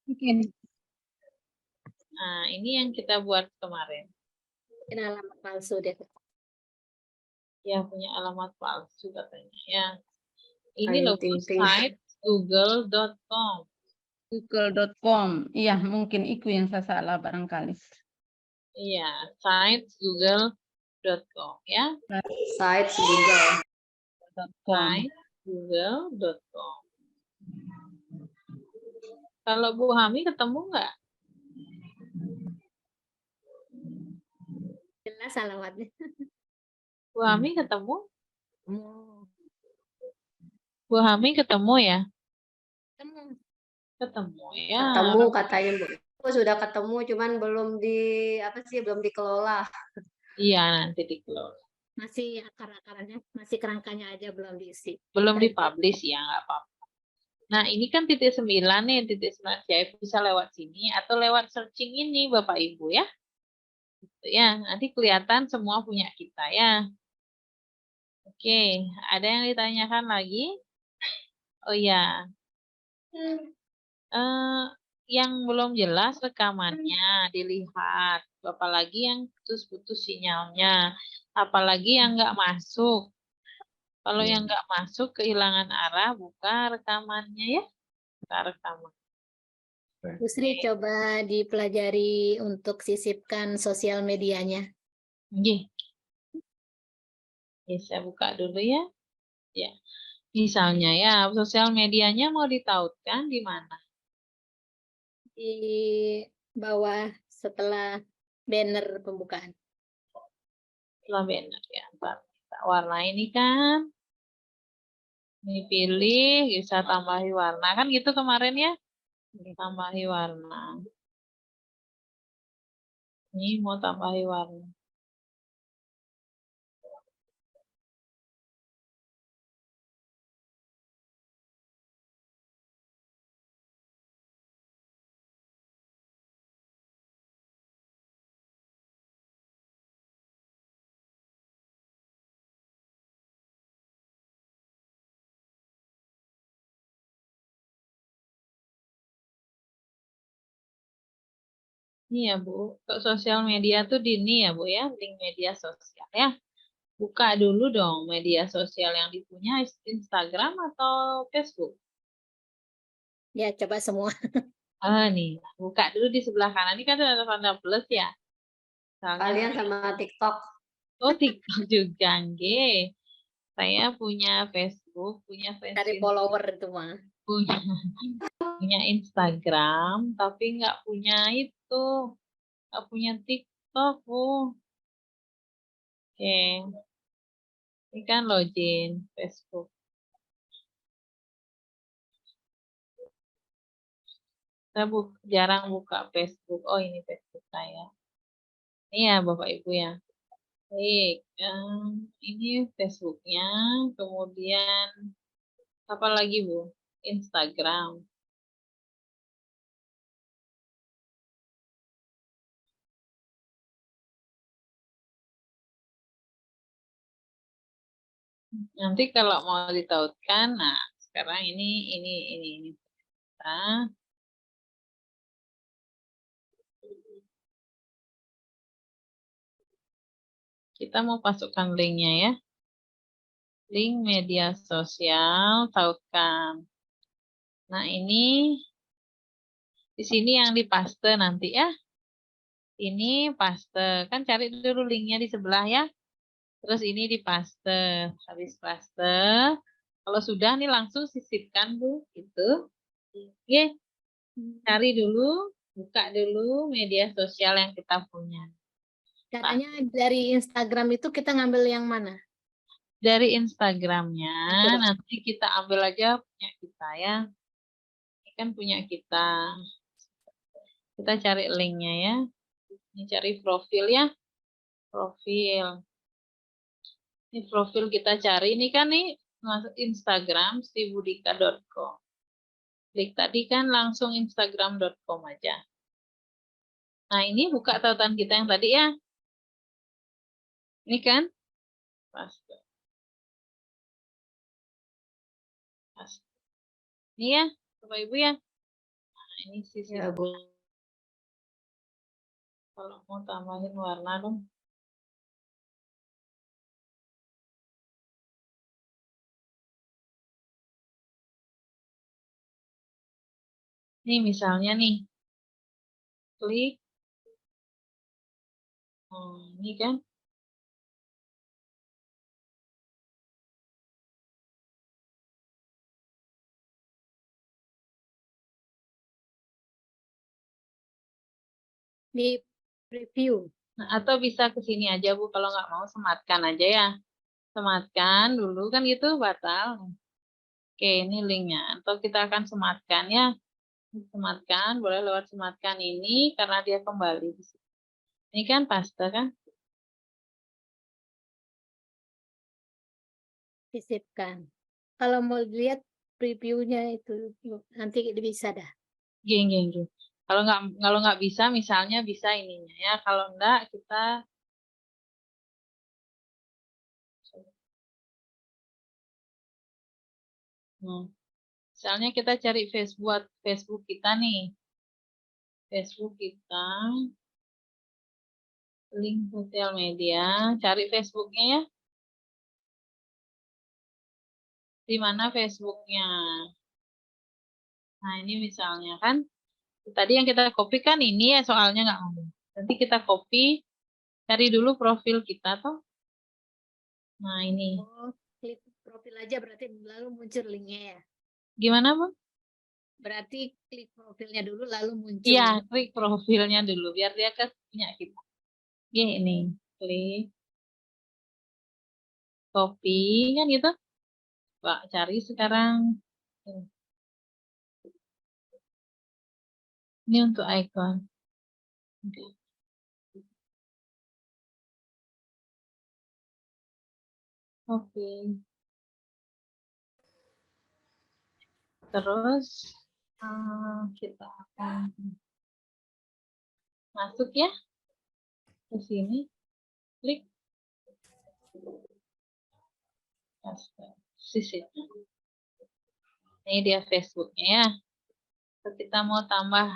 Mungkin. Nah, ini yang kita buat kemarin. Ini alamat palsu deh. Ya, punya alamat palsu katanya ya. Ini loh Ting. site google.com. Google.com. Iya, mungkin itu yang saya salah barangkali. Iya, site google.com ya. Site Google. Site google.com. Kalau Bu Hami ketemu nggak? Jelas alamatnya. Bu Hami ketemu? Bu Hami ketemu ya? Ketemu ya. Ketemu katanya Bu. Aku sudah ketemu cuman belum belum dikelola. Iya, nanti dikelola. Masih akar-akarannya, masih kerangkanya aja belum diisi. Belum dipublish ya, nggak apa-apa. Nah, ini kan titik 9 nih, titik 9 ajaib bisa lewat sini atau lewat searching ini Bapak Ibu ya. Gitu ya, nanti kelihatan semua punya kita ya. Oke, ada yang ditanyakan lagi? Oh ya. Yang belum jelas rekamannya dilihat, apalagi yang putus-putus sinyalnya, apalagi yang nggak masuk. Kalau yang nggak masuk kehilangan arah, buka rekamannya ya, buka rekaman. Bu Sri coba dipelajari untuk sisipkan sosial medianya. Oke. Oke, saya buka dulu ya. Ya, misalnya ya sosial medianya mau ditautkan di mana? Di bawah setelah banner pembukaan. Setelah banner ya. Ntar kita warna ini kan. Ini pilih, bisa tambahi warna. Kan gitu kemarin ya? Tambahi warna. Ini mau tambahi warna. Iya Bu, untuk sosial media tuh di ini ya Bu ya, link media sosial ya. Buka dulu dong media sosial yang dipunya Instagram atau Facebook. Ya, coba semua. Nih, buka dulu di sebelah kanan. Ini kan ada tanda plus ya. Misalnya, Kalian sama TikTok. oh TikTok juga, nggih. Saya punya Facebook, punya Cari Facebook, follower itu mah. punya Instagram, tapi nggak punya itu, nggak punya TikTok Bu. Oke, ini kan login Facebook. Saya jarang buka Facebook. Oh ini Facebook saya. Ini ya Bapak Ibu ya. Baik, ini Facebooknya, kemudian apa lagi Bu? Instagram. Nanti kalau mau ditautkan, nah sekarang ini. Kita mau masukkan linknya ya. Link media sosial, tautkan. Nah ini di sini yang dipaste nanti ya. Ini paste, kan cari dulu linknya di sebelah ya. Terus ini dipaste, habis paste. Kalau sudah nih langsung sisipkan Bu, gitu. Oke, cari dulu, buka dulu media sosial yang kita punya. Caranya dari Instagram itu kita ngambil yang mana? Dari Instagramnya, nanti kita ambil aja punya kita ya. Ini kan punya kita. Kita cari linknya ya. Ini cari profil ya. Profil. Ini profil kita cari. Ini kan nih masuk Instagram sribudika.com. Klik tadi kan langsung instagram.com aja. Nah ini buka tautan kita yang tadi ya. Ini kan. Paste. Ini ya, Bapak Ibu ya. Nah, ini sisi Ya, Bu. kalau mau tambahin warna dong. Ini misalnya nih. Klik. Ini kan. Di preview. Nah, atau bisa ke sini aja Bu, kalau nggak mau sematkan aja ya. Sematkan dulu kan gitu batal. Oke, ini linknya. Atau kita akan sematkan ya. Sematkan, boleh lewat sematkan ini karena dia kembali. Ini kan paste kan? Sisipkan. Kalau mau lihat previewnya itu nanti bisa dah. Gini. Kalau nggak bisa, misalnya bisa ininya ya. Kalau enggak, kita misalnya kita cari Facebook kita nih. Facebook kita, link sosial media, cari Facebooknya ya. Di mana Facebooknya? Nah ini misalnya kan, tadi yang kita copy kan ini ya soalnya nggak mau. Nanti kita copy, cari dulu profil kita toh. Nah ini. Oh, klik profil aja berarti lalu muncul linknya ya. Gimana Bu? Berarti klik profilnya dulu lalu muncul. Iya, klik profilnya dulu biar dia ke punya kita. Ini, klik. Copy kan gitu. Pak, cari sekarang. Ini untuk icon. Oke. Terus kita akan masuk ya ke sini. Klik. Sisi. Ini dia Facebooknya ya. Kita mau tambah.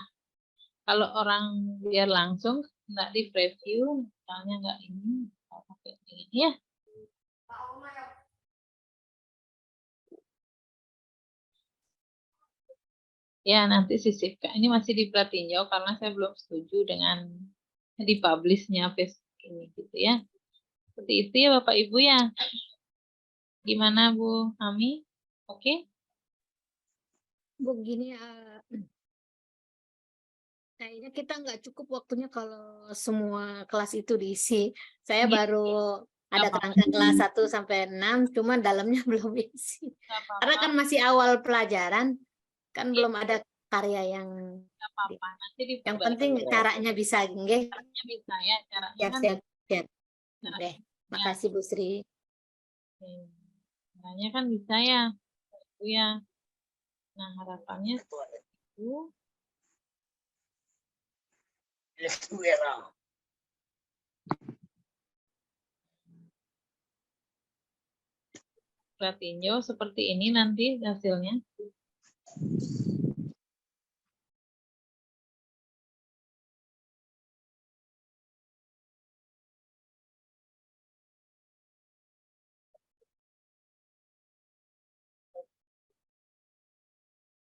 Kalau orang biar langsung nggak di preview, misalnya nggak ini, nggak pakai ini ya. Ya, nanti sisipkan. Ini masih ditinjau karena saya belum setuju dengan dipublishnya Facebook ini gitu ya. Seperti itu ya Bapak Ibu ya. Gimana Bu Ami? Oke? Bu, gini, kayaknya kita nggak cukup waktunya kalau semua kelas itu diisi. Saya Iya. baru ada Nggak kerangka kelas 1 sampai 6, cuma dalamnya belum isi. Nggak Karena apa-apa, kan masih awal pelajaran, kan belum ada karya yang nggak apa-apa. Nanti yang diperbaiki. penting caranya bisa, nggih. Caranya bisa ya, caranya Siap, kan. siap, siap. Caranya Oke, bisa. makasih Bu Sri. Caranya kan bisa ya. Bu ya. Nah, harapannya itu tinjau seperti ini nanti hasilnya.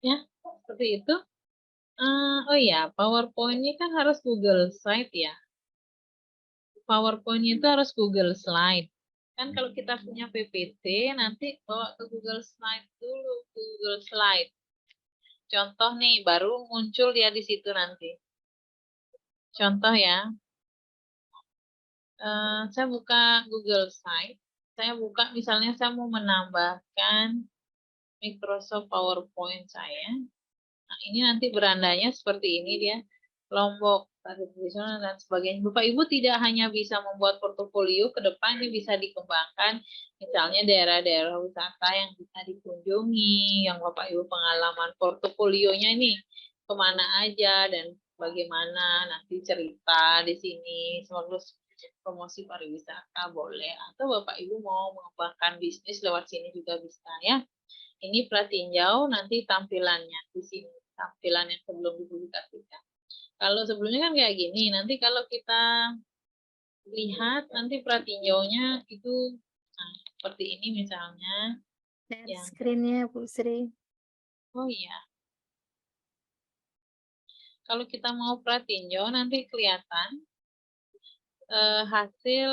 Ya, seperti itu. Oh ya, PowerPoint-nya kan harus Google Slide ya. PowerPoint itu harus Google Slide. Kan kalau kita punya PPT, nanti bawa ke Google Slide dulu, Google Slide. Contoh nih, baru muncul dia di situ nanti. Contoh ya, saya buka Google Slide. Saya buka, misalnya saya mau menambahkan Microsoft PowerPoint saya. Nah, ini nanti berandanya seperti ini dia. Lombok, tradisional dan sebagainya. Bapak Ibu tidak hanya bisa membuat portofolio, ke depan ini bisa dikembangkan, misalnya daerah-daerah wisata yang bisa dikunjungi, yang Bapak Ibu pengalaman portofolionya ini kemana aja dan bagaimana, nanti cerita di sini, terus promosi pariwisata boleh, atau Bapak Ibu mau mengembangkan bisnis lewat sini juga bisa ya. Ini pratinjau, nanti tampilannya di sini, tampilan yang sebelum dipublikasikan. Kalau sebelumnya kan kayak gini, nanti kalau kita lihat nanti pratinjaunya itu seperti ini misalnya. Share screen-nya Bu Sri. Oh iya. Kalau kita mau pratinjau nanti kelihatan hasil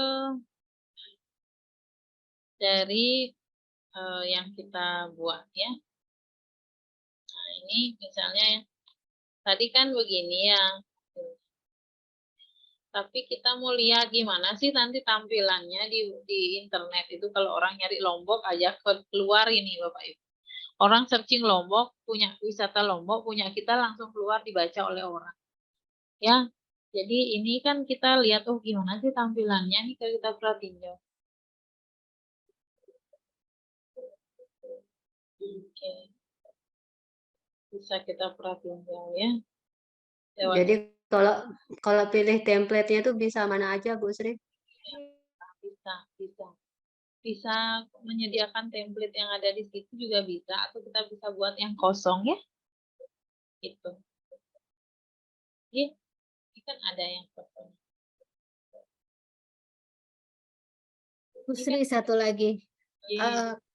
dari yang kita buat ya. Nah, ini misalnya tadi kan begini ya. Tapi kita mau lihat gimana sih nanti tampilannya di internet itu kalau orang nyari Lombok aja keluar ini Bapak Ibu. Orang searching Lombok, punya wisata Lombok, punya kita langsung keluar dibaca oleh orang. Ya. Jadi ini kan kita lihat oh gimana sih tampilannya nih kalau kita pratinjau. Oke. Bisa kita pratinjau ya. Jadi kalau pilih template-nya itu bisa mana aja Bu Sri? Bisa menyediakan template yang ada di situ juga bisa, atau kita bisa buat yang kosong ya. Gitu. Ini kan ada yang kosong. Bu Sri, satu lagi.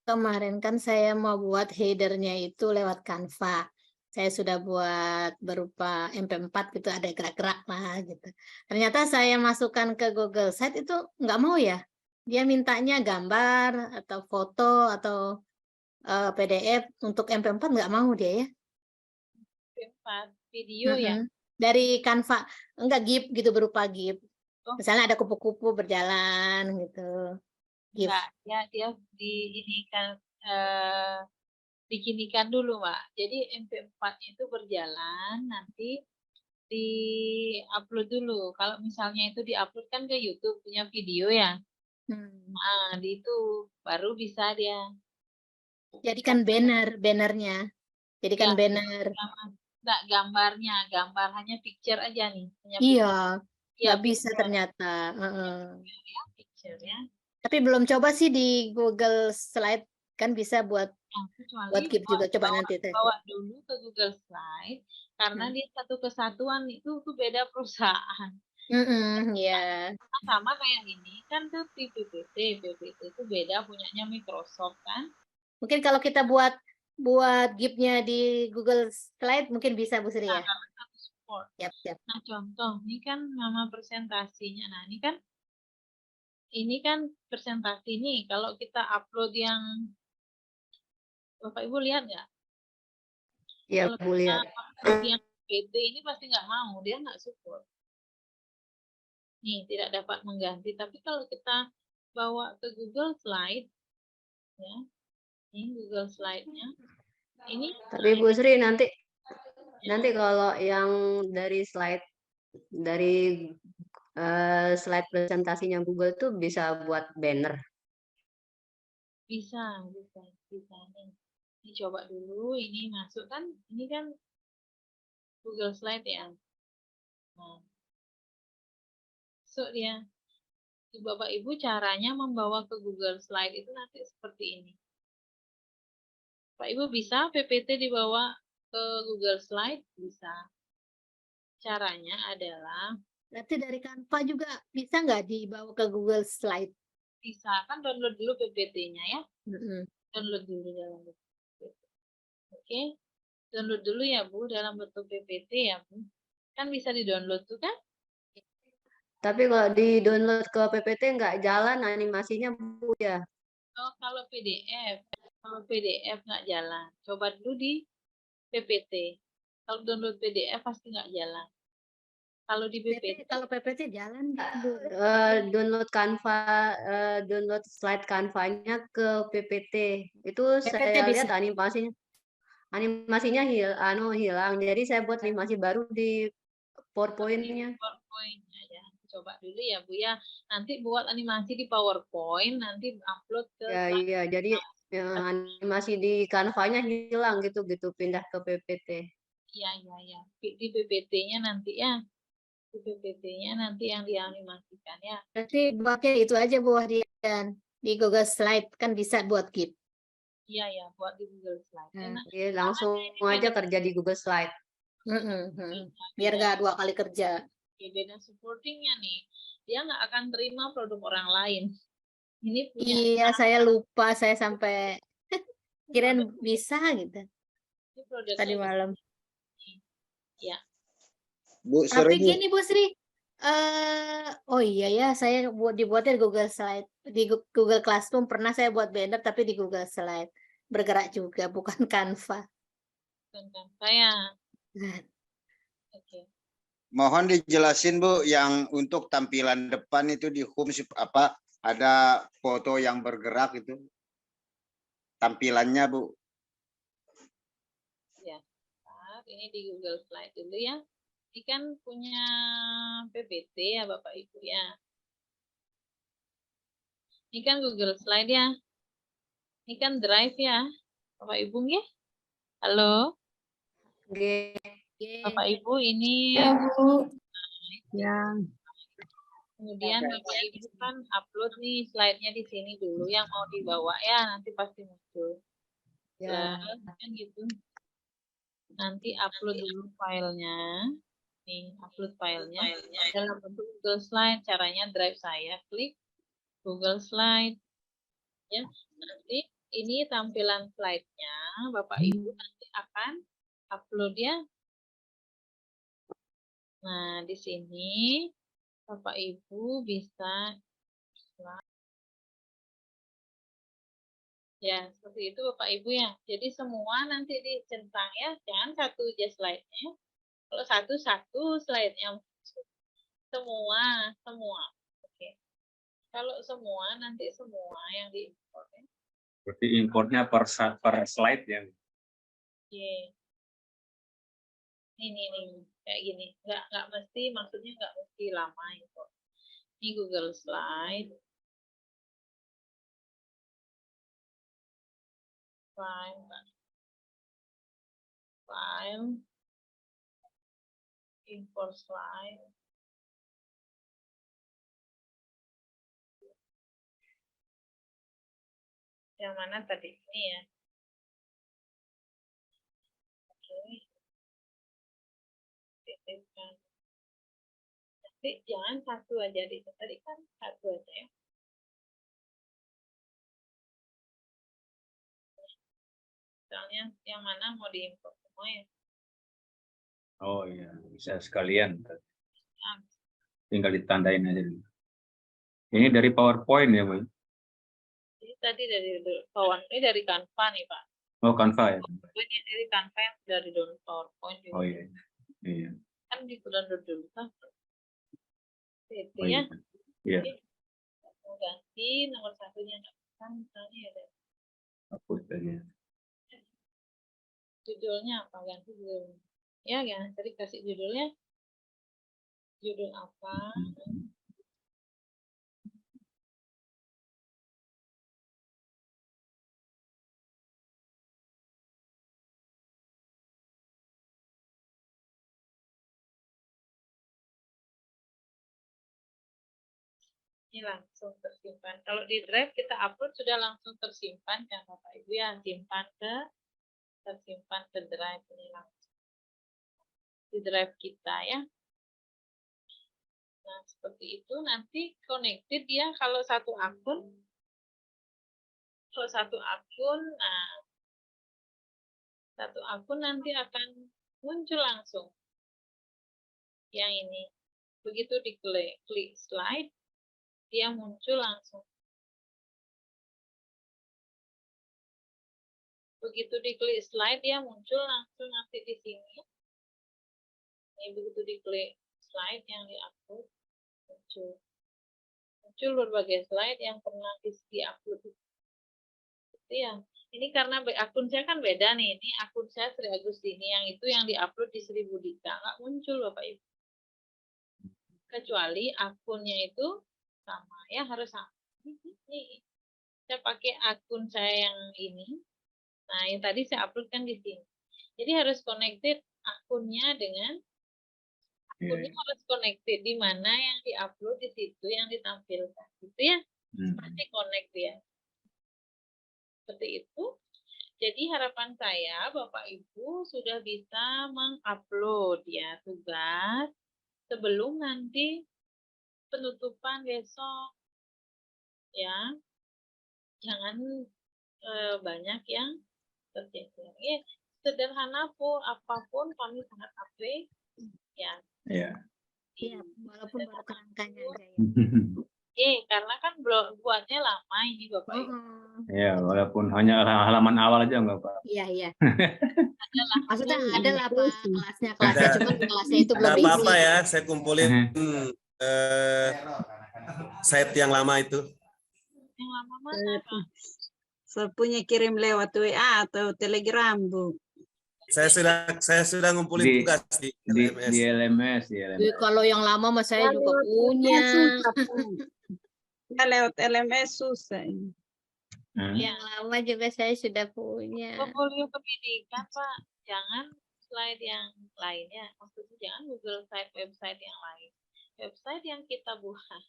Kemarin kan saya mau buat headernya itu lewat Canva. Saya sudah buat berupa MP4 gitu, ada gerak-gerak lah gitu. Ternyata saya masukkan ke Google Site itu nggak mau ya. Dia mintanya gambar atau foto atau PDF. Untuk MP4 nggak mau dia ya. MP4 video ya. Dari Canva, enggak GIF gitu, berupa GIF. Misalnya ada kupu-kupu berjalan gitu. GIF. Enggak, ya dia diginikan dulu, Mbak. Jadi MP4 itu berjalan, nanti di-upload dulu. Kalau misalnya itu di-upload kan ke YouTube punya video ya. Nah, di itu baru bisa dia. Jadikan bannernya. Jadikan banner. Enggak gambarnya, gambar hanya picture aja nih. Iya, nggak bisa ternyata. Picture ya. Tapi belum coba sih di Google Slide, kan bisa buat Nah, kecuali buat Keep juga coba bawa, nanti teh. bawa dulu ke Google Slide karena dia satu kesatuan itu tuh beda perusahaan. Ya. Sama kayak ini kan tuh di PPT itu beda punyanya Microsoft kan. Mungkin kalau kita buat GIF-nya di Google Slide mungkin bisa Bu Sri ya. Kalau satu support. Siap. Nah, contoh ini kan nama presentasinya. Nah, ini kan presentasi nih. Kalau kita upload yang Bapak Ibu lihat nggak? Iya, Kalau Bu kita lihat. upload yang PD ini pasti nggak mau, dia nggak support. Nih, tidak dapat mengganti. Tapi kalau kita bawa ke Google Slide, ya, ini Google Slide-nya, ini. Tapi Bu Sri nanti kalau yang dari slide slide presentasinya Google tuh bisa buat banner. Bisa nih. Ini coba dulu, ini masuk kan, ini kan Google Slide ya. Nah, masuk dia. Bapak Ibu caranya membawa ke Google Slide itu nanti seperti ini. Bapak Ibu bisa PPT dibawa ke Google Slide? Bisa. Caranya adalah Berarti dari Canva juga bisa nggak dibawa ke Google Slide? bisa, kan download dulu PPT-nya ya. Download dulu dalam bentuk PPT. Oke. Download dulu ya Bu dalam bentuk PPT ya Bu. Kan bisa di-download tuh kan? Tapi kalau di-download ke PPT nggak jalan animasinya Bu ya. Oh, kalau PDF nggak jalan. Coba dulu di PPT. Kalau download PDF pasti nggak jalan. Kalau di PPT, Kalau PPT jalan nggak Bu? Download Canva, download slide Canva-nya ke PPT. Itu saya lihat animasinya hilang. Jadi saya buat animasi baru di PowerPoint-nya. PowerPoint-nya ya. Coba dulu ya Bu ya. Nanti buat animasi di PowerPoint, nanti upload ke Iya, jadi animasi di Canva-nya hilang gitu pindah ke PPT. Iya. Di PPT-nya nanti ya. Di PPT-nya nanti yang dianimasikan ya. Berarti buatnya itu aja Bu Wahdian. Di Google Slide kan bisa buat Keep. Iya, buat di Google Slide. Iya, langsung aja kerja di Google Slide. Biar nggak 2 kali kerja. Beda supportingnya nih. Dia nggak akan terima produk orang lain. Ini punya. Iya, saya lupa. Saya sampai kirain bisa gitu. Tadi malam. Ya. Bu Tapi Sri. gini Bu Sri. Oh iya ya, saya dibuatnya di Google Slide. Di Google Classroom pernah saya buat banner tapi di Google Slide. Bergerak juga, bukan Canva. Bukan Canva ya. Oke. Mohon dijelasin Bu, yang untuk tampilan depan itu di home apa ada foto yang bergerak itu tampilannya Bu. Ya, ini di Google Slide dulu ya. Ini kan punya PPT ya Bapak Ibu ya. Ini kan Google Slide ya. Ini kan Drive ya. Bapak Ibu nggih? Halo? Bapak Ibu ini Ya, Bu. Ya. kemudian Bapak Ibu kan upload nih slide-nya di sini dulu yang mau dibawa ya, nanti pasti muncul. Ya. Kan gitu. Nanti upload dulu filenya. Nih, upload filenya dalam bentuk Google Slide. Caranya Drive saya, klik Google Slide. Ya, nanti ini tampilan slide-nya. Bapak Ibu nanti akan upload ya. Nah, di sini Bapak Ibu bisa ya, seperti itu Bapak Ibu ya. Jadi semua nanti dicentang ya, jangan satu aja slide-nya. Kalau satu slide-nya semua. Oke. Kalau semua nanti semua yang diimport ya. Berarti importnya per slide ya. Oke. Ini kayak gini. Nggak mesti, maksudnya nggak mesti lama import. Ini Google Slide. File, import slide. Yang mana tadi ini ya? aktifkan. Tapi jangan satu aja di tadi kan satu aja ya. Misalnya yang mana mau diimport semua ya. Oh iya, bisa sekalian. Ah, Tinggal ditandain aja dulu. Ini dari PowerPoint ya, Bu? Ini tadi dari PowerPoint, dari Canva nih Pak. Oh, Canva ya. Ini dari Canva yang dari download PowerPoint juga. Oh iya. Iya. Kan di download dulu kan. Itu Oh, ya. iya. Iya. Mau ganti nomor satunya nggak bisa misalnya ada Hapus aja. judulnya apa, ganti judul. Ya, tadi kasih judulnya. Judul apa? Ini langsung tersimpan. Kalau di drive kita upload sudah langsung tersimpan kan Bapak Ibu ya, tersimpan ke drive ini langsung di drive kita ya. Nah seperti itu nanti connected ya kalau satu akun, nah satu akun nanti akan muncul langsung yang ini. Begitu diklik slide dia muncul langsung. Begitu diklik slide dia muncul langsung nanti di sini. Ini begitu diklik slide yang diupload muncul berbagai slide yang pernah diupload. Itu ya. Ini karena akun saya kan beda nih. Ini akun saya Sri Agustini, yang itu yang diupload di Sri Budika nggak muncul Bapak Ibu. Kecuali akunnya itu sama ya, harus sama. Ini saya pakai akun saya yang ini. Nah, yang tadi saya upload kan di sini. Jadi harus connected akunnya dengan akunnya harus connected di mana yang diupload di situ yang ditampilkan. Gitu ya. Pasti connect ya. Seperti itu. Jadi harapan saya Bapak Ibu sudah bisa mengupload ya tugas sebelum nanti penutupan besok ya, jangan banyak yang tercecer. Ya, sederhana pun apapun kami sangat apresiasi ya. Iya. Iya, walaupun baru kerangkanya aja ya. Karena kan buatnya lama ini Bapak Ibu. Ya, walaupun hanya halaman awal aja enggak Pak. Iya. Maksudnya ada lah Pak kelasnya cuma kelasnya itu belum Nggak apa-apa isi. ya, saya kumpulin site yang lama itu. Yang lama mana Pak? Saya punya kirim lewat WA atau Telegram, Bu. Saya sudah ngumpulin tugas di LMS. Kalau yang lama mas saya juga punya. Ya, lewat LMS susah. Yang lama juga saya sudah punya. Portfolio pendidikan Pak, jangan slide yang lainnya. Maksudnya jangan Google website yang lain. Website yang kita buat.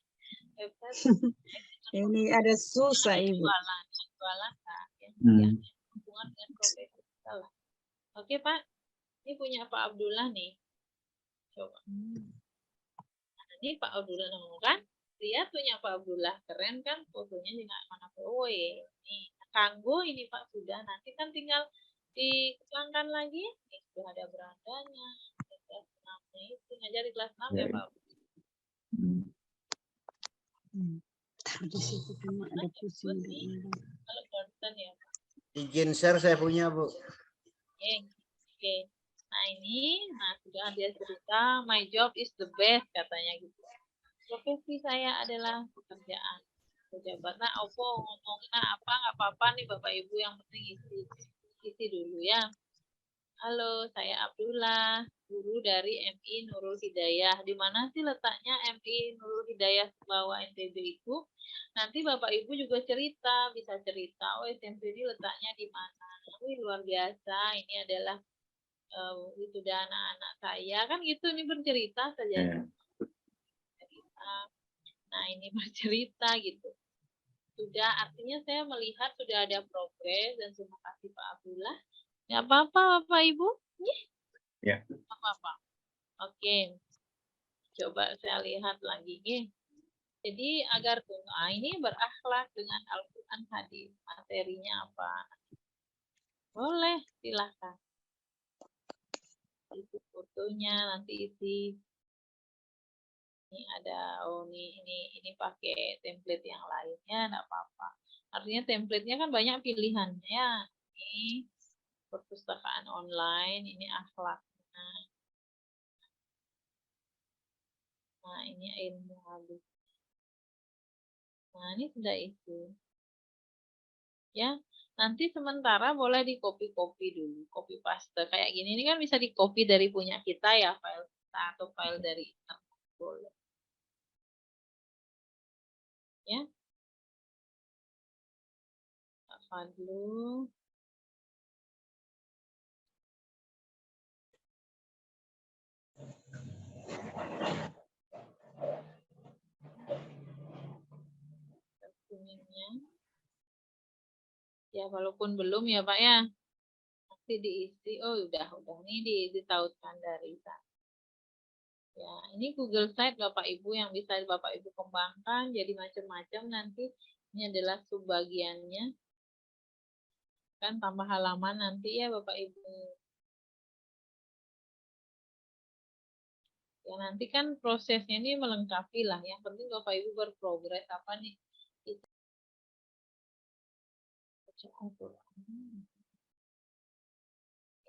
Website ini ada susah Ibu. Jualan Kak. Yang hubungan dengan profesi kita lah. Oke Pak, ini punya Pak Abdullah nih. Coba. Nah, ini Pak Abdullah kan? Lihat punya Pak Abdullah, keren kan? Fotonya juga mana oh ini Kanggo ini Pak sudah. Nanti kan tinggal dikembangkan lagi. Ini sudah ada berandanya. Kelas 6-nya itu ngajar di kelas 6 ya Pak. Taruh di situ cuma ada pusing. Kalau konten ya Pak. Izin share saya punya Bu. Oke. Nah ini, sudah dia cerita, my job is the best katanya gitu. Profesi saya adalah pekerjaan pejabat. Nah, ngomongin apa nggak apa-apa nih Bapak Ibu, yang penting isi dulu ya. Halo, saya Abdullah, guru dari MI Nurul Hidayah. Di mana sih letaknya MI Nurul Hidayah bawah NTB itu? Nanti Bapak Ibu juga bisa cerita, oh SMP ini letaknya di mana? Wih, luar biasa, ini adalah wisuda anak-anak saya, kan gitu, ini bercerita saja. Nah, ini bercerita gitu. Sudah, artinya saya melihat sudah ada progres, dan terima kasih Pak Abdullah. Nggak apa-apa Bapak Ibu. Ya. Apa-apa. Oke, coba saya lihat lagi. Jadi agar ini berakhlak dengan Al-Quran hadis. Materinya apa? Boleh, silahkan. Itu fotonya, nanti isi. Ini ada, ini pakai template yang lainnya, enggak apa-apa. Artinya template-nya kan banyak pilihannya ya. Ini perpustakaan online, ini akhlaknya. Nah, ini ilmu hadis. Nah, ini sudah itu. Ya, nanti sementara boleh di copy-copy dulu, copy paste kayak gini. Ini kan bisa di copy dari punya kita ya, file kita atau file dari internet boleh. Ya. Pak Fadlu. Dokumennya. Ya, walaupun belum ya Pak ya. Nanti diisi. Oh, udah nih ditautkan dari sana. Ya, ini Google Site Bapak Ibu yang bisa Bapak Ibu kembangkan jadi macam-macam nanti. Ini adalah subbagiannya. Kan tambah halaman nanti ya Bapak Ibu. Ya, nanti kan prosesnya ini melengkapi lah. Yang penting Bapak Ibu berprogres apa nih?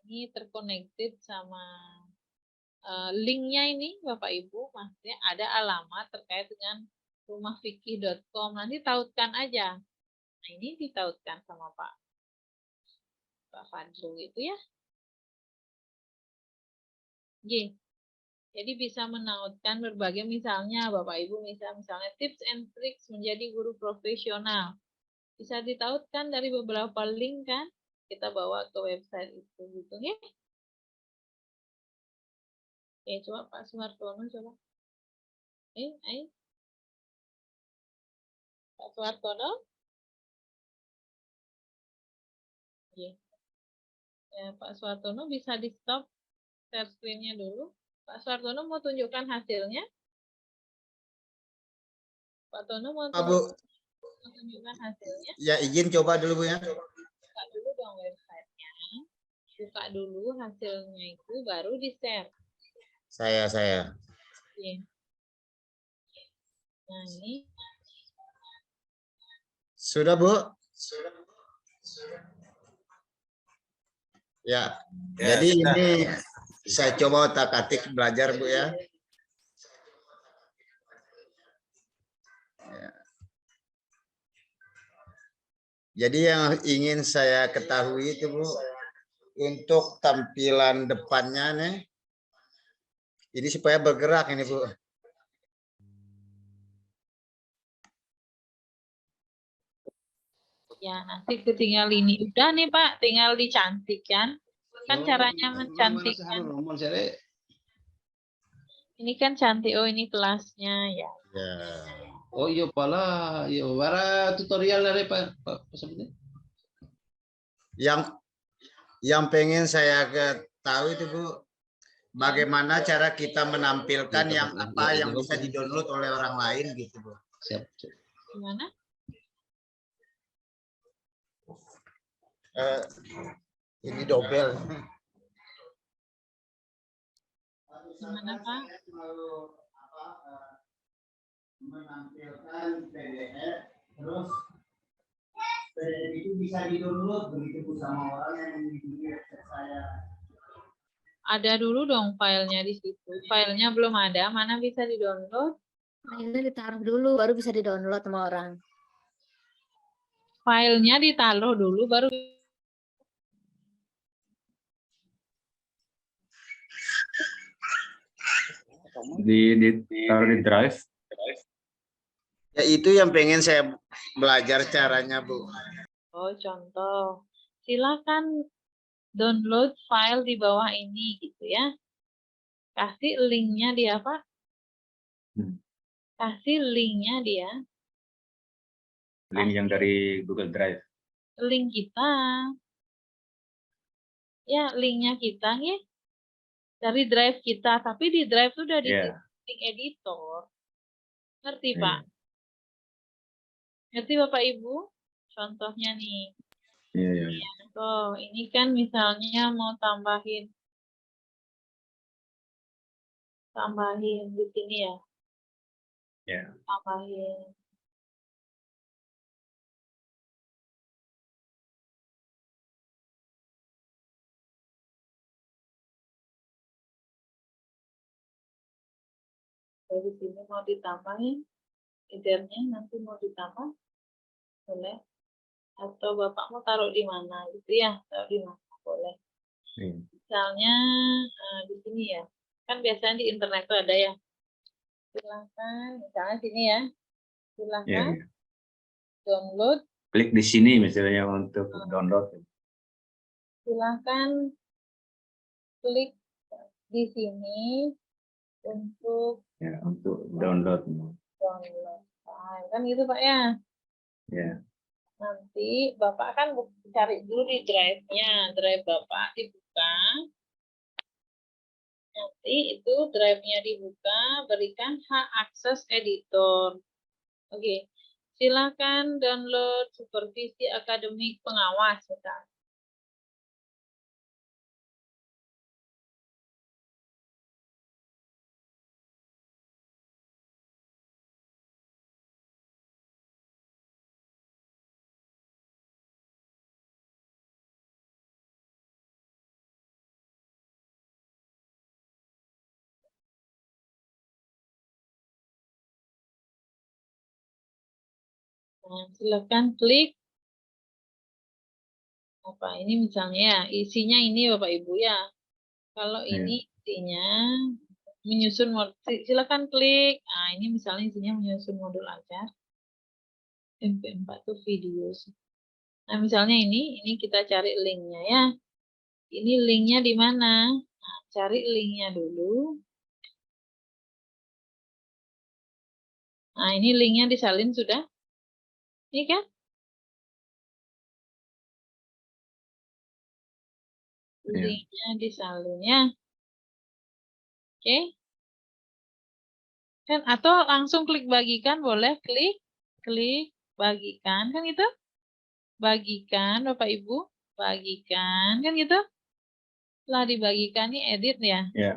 Ini terconnected sama linknya ini Bapak Ibu, maksudnya ada alamat terkait dengan rumahfikih.com. Nanti tautkan aja. Nah, ini ditautkan sama Pak Fadlu itu ya. Jadi bisa menautkan berbagai misalnya Bapak Ibu misalnya tips and tricks menjadi guru profesional. Bisa ditautkan dari beberapa link kan. Kita bawa ke website itu gitu ya. Coba Pak Suhartono coba. Pak Suhartono. Ya, Pak Suhartono bisa di stop share screen-nya dulu. Pak Suhartono mau tunjukkan hasilnya? Pak Tono mau tunjukkan hasilnya? Ya, izin coba dulu Bu ya. Buka dulu dong website-nya. Buka dulu hasilnya itu baru di-share. Saya. Oke. Nah, ini. Sudah Bu? Ya. Jadi ini saya coba otak-atik belajar Bu ya. Jadi yang ingin saya ketahui itu Bu, untuk tampilan depannya nih, ini supaya bergerak ini Bu. Ya, nanti ketinggal ini. Udah nih Pak, tinggal dicantikkan. Kan caranya mencantikkan. Ini kan cantik. Oh, ini kelasnya ya. Oh iya pala, iya bara tutorial dari Pak seperti. Yang pengen saya ketahui itu Bu, bagaimana cara kita menampilkan yang apa yang bisa di-download oleh orang lain gitu Bu. Siap. Gimana? Ini dobel. Gimana Pak? Menampilkan PDF, terus PDF itu bisa di-download begitu Bu sama orang yang mengunjungi website saya. Ada dulu dong filenya di situ. Filenya belum ada, mana bisa di-download? Filenya ditaruh dulu, baru bisa di-download sama orang. Filenya ditaruh dulu, baru taruh di drive. Ya itu yang pengen saya belajar caranya Bu. Oh, contoh. Silakan download file di bawah ini gitu ya. Kasih linknya dia apa? Kasih linknya dia. Link yang dari Google Drive. Link kita. Ya, linknya kita ya. Dari drive kita, tapi di drive itu udah di Iya. klik editor. Ngerti, Iya. Pak? Ngerti Bapak Ibu? Contohnya nih. Iya, iya, iya. Tuh, ini kan misalnya mau tambahin di sini ya. Iya. Tambahin. Dari sini mau ditambahin, headernya nanti mau ditambah, boleh. Atau Bapak mau taruh di mana gitu ya, taruh di mana, boleh. Iya. Misalnya di sini ya, kan biasanya di internet tuh ada ya. Silahkan, misalnya sini ya, Iya, silahkan iya. download, Klik di sini misalnya untuk download. silahkan klik di sini untuk Ya, untuk download. download. Nah, kan gitu Pak ya. Ya. Nanti Bapak kan cari dulu di drive-nya, drive Bapak dibuka. Nanti itu drive-nya dibuka, berikan hak akses editor. Oke, silakan download supervisi akademik pengawas. Misalnya. Nah, silakan klik apa ini misalnya ya, isinya ini Bapak Ibu ya. Kalau ini isinya menyusun modul, silakan klik. Nah, ini misalnya isinya menyusun modul ajar. MP4 tuh video. Nah, misalnya ini kita cari linknya ya. Ini linknya di mana? Nah, cari linknya dulu. Nah, ini linknya disalin sudah. Ini kan? Linknya disalin ya. Oke. Kan atau langsung klik bagikan boleh, klik bagikan kan gitu. Bagikan Bapak Ibu, bagikan kan gitu. Setelah dibagikan nih edit ya. Ya.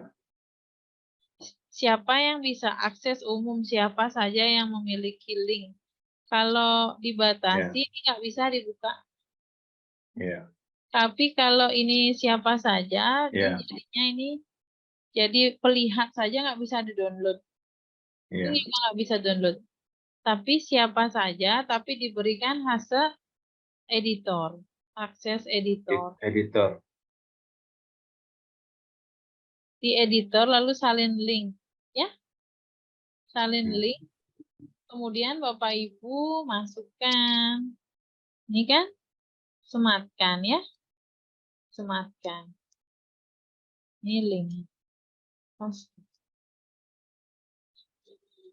Siapa yang bisa akses umum, siapa saja yang memiliki link. Kalau dibatasi ini nggak bisa dibuka. Ya. Tapi kalau ini siapa saja, Ya. jadinya ini jadi pelihat saja nggak bisa di-download. Ya. Ini nggak bisa download. Tapi siapa saja, tapi diberikan akses editor. Akses editor. Editor. Di editor lalu salin link. Ya. Salin link. Kemudian Bapak Ibu masukkan. Ini kan sematkan ya. Sematkan. Ini link.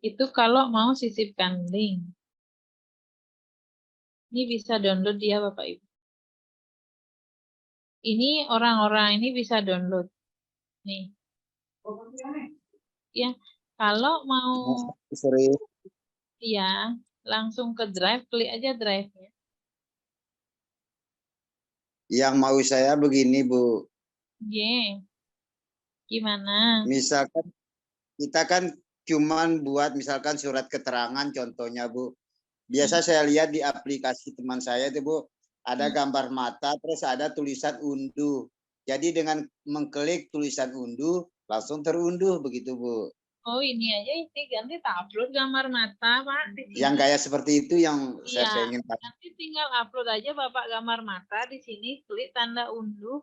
Itu kalau mau sisipkan link. Ini bisa download dia Bapak Ibu. Ini orang-orang ini bisa download. Nih. Ya, kalau mau ya langsung ke drive, klik aja drive-nya. Yang mau saya begini, Bu. Gimana? Misalkan kita kan cuman buat misalkan surat keterangan contohnya, Bu. Biasa saya lihat di aplikasi teman saya itu, Bu, ada gambar mata terus ada tulisan unduh. Jadi dengan mengklik tulisan unduh langsung terunduh begitu, Bu. Oh, ini aja ini ganti upload gambar mata, Pak. Di sini. Yang kayak seperti itu yang Iya, saya ingin tahu. nanti tinggal upload aja Bapak gambar mata di sini, klik tanda unduh.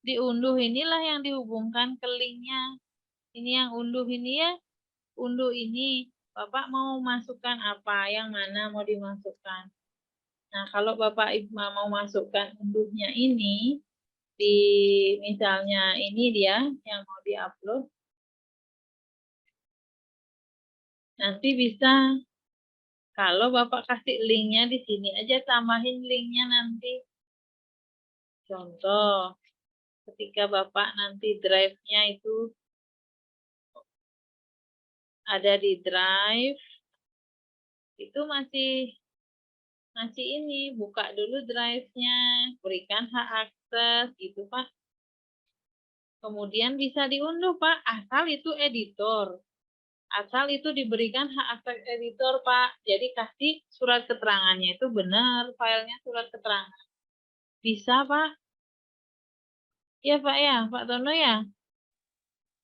Diunduh inilah yang dihubungkan ke linknya. Ini yang unduh ini ya. Unduh ini. Bapak mau masukkan apa? Yang mana mau dimasukkan? Nah, kalau Bapak Ibu mau masukkan unduhnya ini, di misalnya ini dia yang mau diupload. Nanti bisa, kalau Bapak kasih linknya di sini aja, tambahin linknya nanti. Contoh, Ketika Bapak nanti drive-nya itu ada di drive, itu masih ini, buka dulu drive-nya, berikan hak akses, gitu Pak. Kemudian bisa diunduh Pak, asal itu editor. Asal itu diberikan hak akses editor Pak. Jadi kasih surat keterangannya itu benar, filenya surat keterangan. Bisa Pak? Ya Pak ya, Pak Tono ya?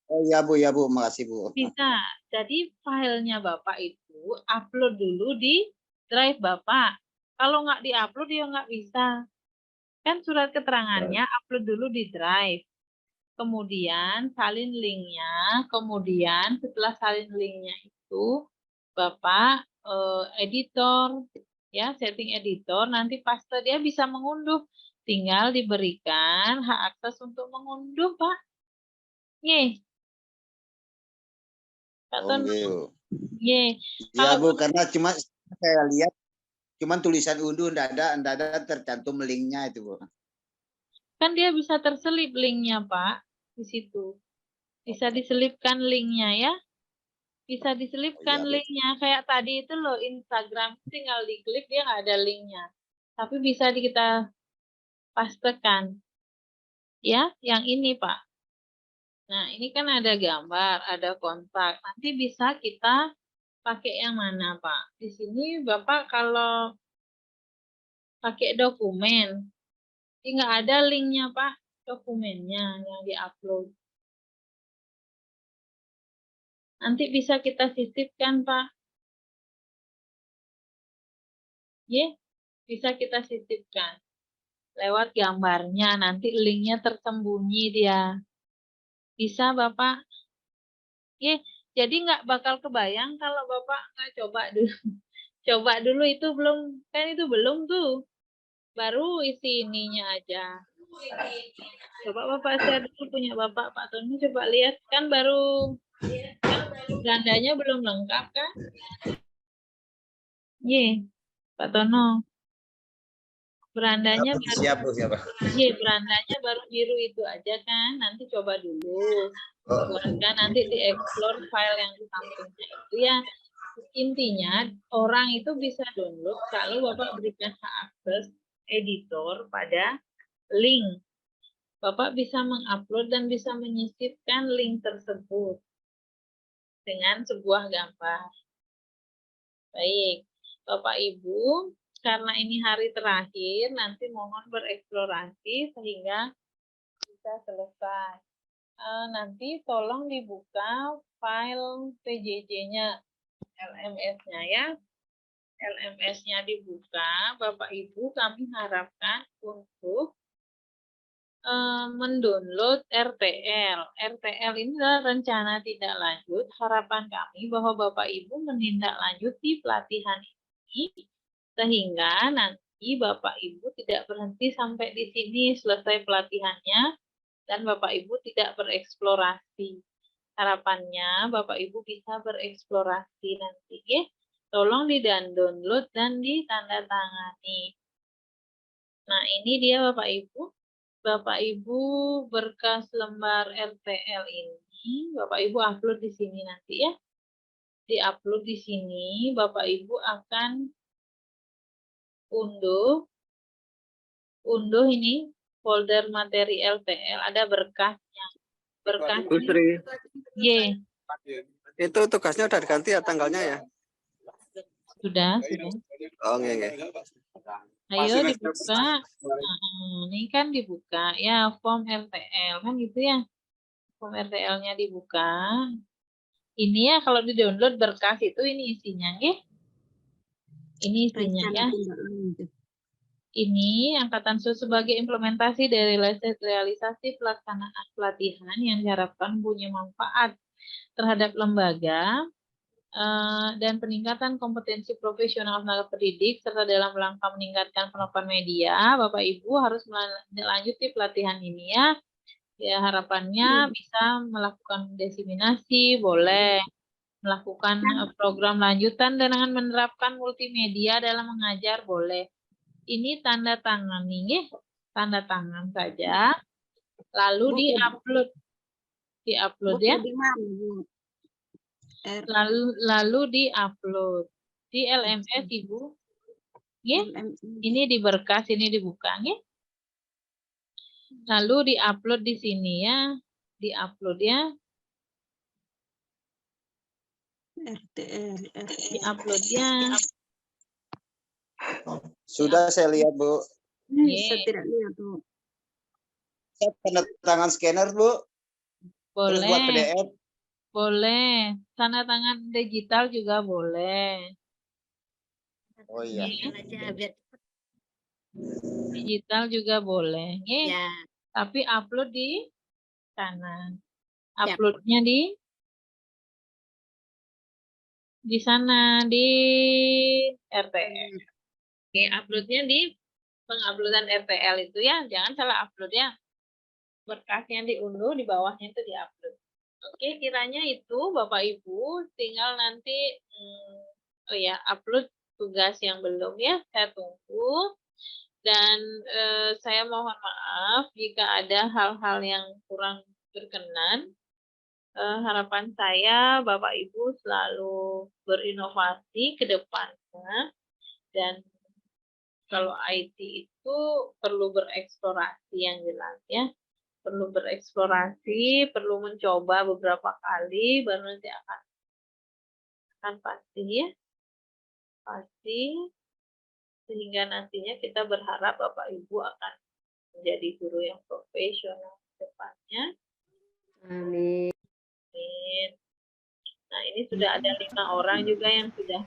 Oh ya Bu, makasih Bu. Bisa. Jadi filenya Bapak itu upload dulu di drive Bapak. Kalau nggak diupload dia nggak bisa. Kan surat keterangannya upload dulu di drive. Kemudian salin linknya. Kemudian setelah salin linknya itu Bapak editor, ya setting editor. Nanti paste dia bisa mengunduh. Tinggal diberikan hak akses untuk mengunduh Pak. Ye. Pak Tono. Ye. Ya Bu, karena cuma saya lihat cuman tulisan unduh enggak ada tercantum linknya itu Bu. Kan dia bisa terselip linknya Pak di situ. Bisa diselipkan linknya ya. Bisa diselipkan linknya. Kayak tadi itu loh Instagram tinggal diklik dia nggak ada linknya. Tapi bisa kita pastekan. Ya, yang ini Pak. Nah ini kan ada gambar, ada kontak. Nanti bisa kita pakai yang mana Pak? Di sini Bapak kalau pakai dokumen, nggak ada linknya Pak, dokumennya yang diupload. Nanti bisa kita sisipkan Pak. Ye, bisa kita sisipkan. Lewat gambarnya, nanti linknya tersembunyi dia. Bisa Bapak? Ye, jadi nggak bakal kebayang kalau Bapak nggak coba dulu. Coba dulu itu belum, kan itu belum tuh. Baru isi ininya aja. Coba Bapak share dulu punya Bapak, Pak Tony coba lihat. Kan baru, berandanya belum lengkap kan? Ye, Pak Tono. Berandanya baru, Siap Bu, siapa? ye, berandanya baru biru itu aja kan. Nanti coba dulu. Buatkan nanti dieksplor file yang di sampingnya itu ya. Intinya orang itu bisa download kalau Bapak berikan hak akses editor pada link. Bapak bisa mengupload dan bisa menyisipkan link tersebut dengan sebuah gambar. Baik, Bapak Ibu, karena ini hari terakhir, nanti mohon bereksplorasi sehingga bisa selesai. Nanti tolong dibuka file PJJ-nya, LMS-nya ya. LMS-nya dibuka, Bapak Ibu kami harapkan untuk mendownload RTL. RTL ini adalah rencana tindak lanjut. Harapan kami bahwa Bapak Ibu menindaklanjuti pelatihan ini sehingga nanti Bapak Ibu tidak berhenti sampai di sini selesai pelatihannya dan Bapak Ibu tidak bereksplorasi. Harapannya Bapak Ibu bisa bereksplorasi nanti ya. Tolong di-download dan ditandatangani. Nah, ini dia Bapak Ibu. Bapak Ibu berkas lembar RTL ini Bapak Ibu upload di sini nanti ya. Di-upload di sini, Bapak Ibu akan unduh ini folder materi LTL, ada berkasnya. Berkas Putri. Y. Itu tugasnya udah diganti ya tanggalnya ya? Sudah. Oh, iya. Ayo dibuka. Ini kan dibuka ya form RTL kan gitu ya. Form RTL-nya dibuka. Ini ya kalau di-download berkas itu ini isinya ya. Ini isinya ya. Ini Angkatan SUS sebagai implementasi dari realisasi pelaksanaan pelatihan yang diharapkan punya manfaat terhadap lembaga dan peningkatan kompetensi profesional tenaga pendidik serta dalam rangka meningkatkan penemuan media. Bapak Ibu harus melanjuti pelatihan ini ya. Ya harapannya bisa melakukan diseminasi, boleh melakukan program lanjutan dengan menerapkan multimedia dalam mengajar, boleh. Ini tanda tangan nih, tanda tangan saja. Lalu Buku. di-upload. Di-upload Buku ya. di mana, Bu? Lalu di-upload di LMS Ibu. Ya. Ini di berkas, ini dibuka ya. Lalu di-upload di sini ya. Di-upload ya. Di-upload ya. Sudah saya lihat, Bu. Saya tidak lihat, Bu. Saya tanda tangan scanner, Bu. Terus buat Boleh. PDF. Boleh. Tanda tangan digital juga boleh. Oh iya. Digital juga boleh. Ya. Tapi upload di kanan. Uploadnya di sana di RTL. Oke, uploadnya di penguploadan RTL itu ya. Jangan salah upload ya. Berkasnya diunduh, di bawahnya itu diupload. Oke, kiranya itu Bapak Ibu tinggal nanti upload tugas yang belum ya. Saya tunggu. Dan saya mohon maaf jika ada hal-hal yang kurang berkenan. Harapan saya Bapak Ibu selalu berinovasi ke depannya. Dan kalau IT itu perlu bereksplorasi yang jelas ya. Perlu bereksplorasi, perlu mencoba beberapa kali, baru nanti akan pasti ya. Pasti. Sehingga nantinya kita berharap Bapak Ibu akan menjadi guru yang profesional ke depannya. Amin. Amin. Nah, ini sudah ada 5 orang juga yang sudah.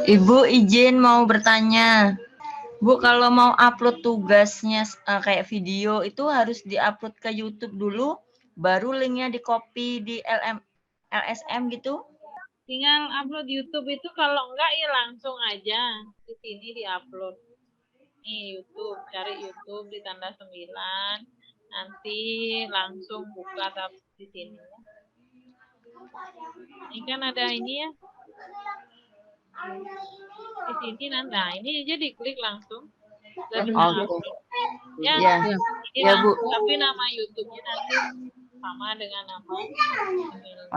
Ibu izin mau bertanya. Bu, kalau mau upload tugasnya kayak video itu harus diupload ke YouTube dulu, baru linknya di copy di LSM gitu? Tinggal upload YouTube itu, kalau enggak ya langsung aja di sini diupload. Nih YouTube, cari YouTube di tanda 9, nanti langsung buka tab di sini. Ini kan ada ini ya. Di sini nanti, nah ini aja diklik langsung. Dan upload. Ya, ini ya Bu. langsung, tapi nama YouTube-nya nanti sama dengan nama.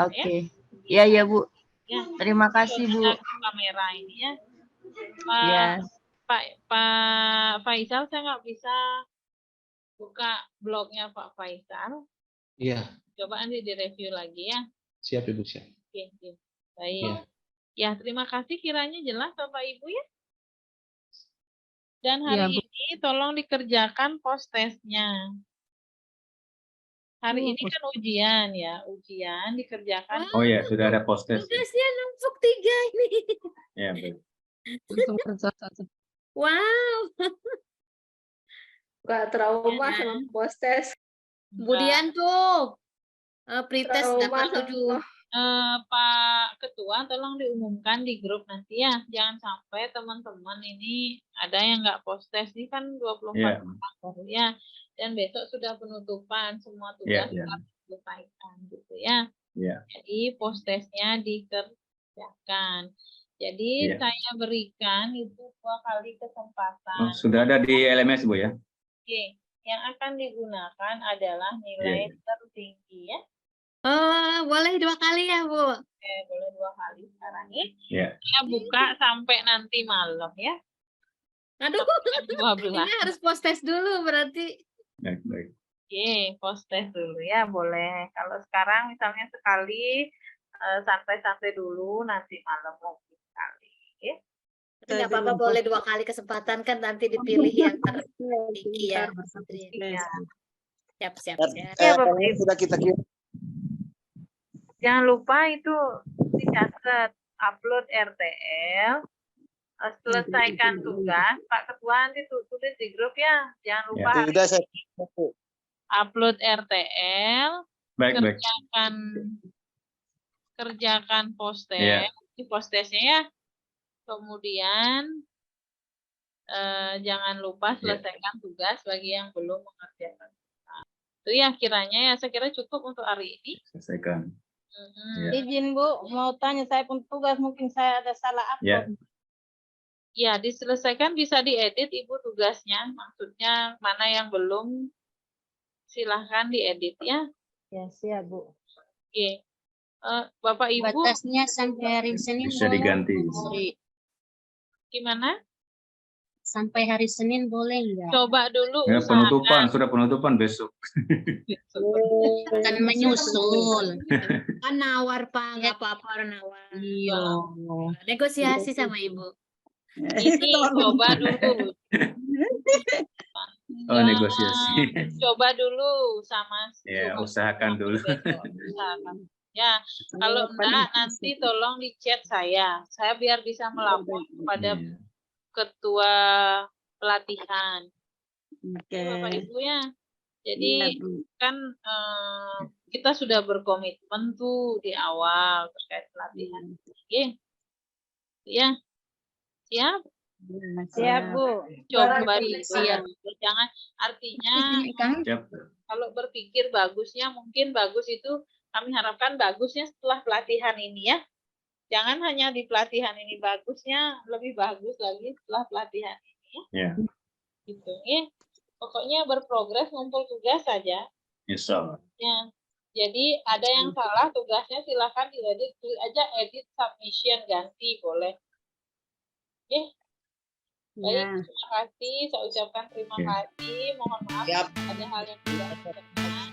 Oke. Ya Bu. Ya. Terima kasih Bu. Kamera ini ya. Pak Faisal, saya nggak bisa buka blognya Pak Faisal. Iya. Coba nanti direview lagi ya. Siap Ibu, siap. Oke. Baik. Ya, terima kasih, kiranya jelas Bapak Ibu ya. Dan hari ini tolong dikerjakan post-testnya. Hari ini kan ujian ya, ujian dikerjakan. Oh ya, sudah ada post-test. Tugasnya numpuk 3 ini. Ya, baik. Wow. Gak trauma sama post-test. Kemudian tuh pretest dapat 7. Pak Ketua, tolong diumumkan di grup nanti ya. Jangan sampai teman-teman ini ada yang nggak post-test. Ini kan 24 baru ya. Dan besok sudah penutupan, semua tugas harus diselesaikan gitu ya. Jadi post-testnya dikerjakan. Jadi saya berikan itu 2 kali kesempatan. Sudah ada di LMS Bu ya? Oke, yang akan digunakan adalah nilai tertinggi ya. Boleh 2 kali ya Bu? Oke, boleh 2 kali sekarang ya. Saya buka sampai nanti malam ya. Aduh, ini harus post-test dulu berarti. Baik. Oke, post-test dulu ya, boleh. Kalau sekarang misalnya sekali, santai-santai dulu, nanti malam mungkin sekali. Ya. Tidak apa-apa, boleh 2 kali kesempatan kan nanti dipilih yang tertinggi ya. Siap. Sudah kita kirim. Jangan lupa itu dicatat, upload RTL, selesaikan tugas. Pak Ketua nanti tulis di grup ya. Jangan lupa Sudah saya upload RTL, kerjakan post-test, di post-testnya ya. Kemudian jangan lupa selesaikan tugas bagi yang belum mengerjakan. Itu ya kiranya ya, saya kira cukup untuk hari ini. Selesaikan. Izin Bu, mau tanya, saya pun tugas mungkin saya ada salah upload. Ya, diselesaikan, bisa diedit Ibu tugasnya. Maksudnya mana yang belum silahkan diedit ya. Ya, siap, Bu. Oke. Bapak Ibu Batasnya sampai hari Senin Bisa boleh? diganti. gimana? Sampai hari Senin boleh nggak? Coba dulu Ya, usahakan. sudah penutupan besok. Kan menyusul. Kan nawar, Pak, nggak apa-apa orang nawar. Iya. Negosiasi sama Ibu. Ini coba dulu. Oh, negosiasi. Coba dulu sama Ya, usahakan dulu. usahakan. Ya, kalau enggak nanti tolong di chat saya. Saya biar bisa melapor kepada ketua pelatihan. Oke. Bapak Ibu ya. Jadi Iya, Bu. kan kita sudah berkomitmen tuh di awal terkait pelatihan. Oke. Ya. Siap? Siap, Bu. Coba siap. Jangan artinya Siap. kalau berpikir bagusnya mungkin bagus itu kami harapkan bagusnya setelah pelatihan ini ya. Jangan hanya di pelatihan ini bagusnya, lebih bagus lagi setelah pelatihan ini ya. Ya. Gitu ya. Pokoknya berprogres ngumpul tugas saja. Insya Ya. Jadi ada yang salah tugasnya silakan diedit, klik aja edit submission ganti boleh. Oke. Baik, terima kasih. Saya ucapkan terima kasih. Mohon maaf ada hal yang tidak berkenan.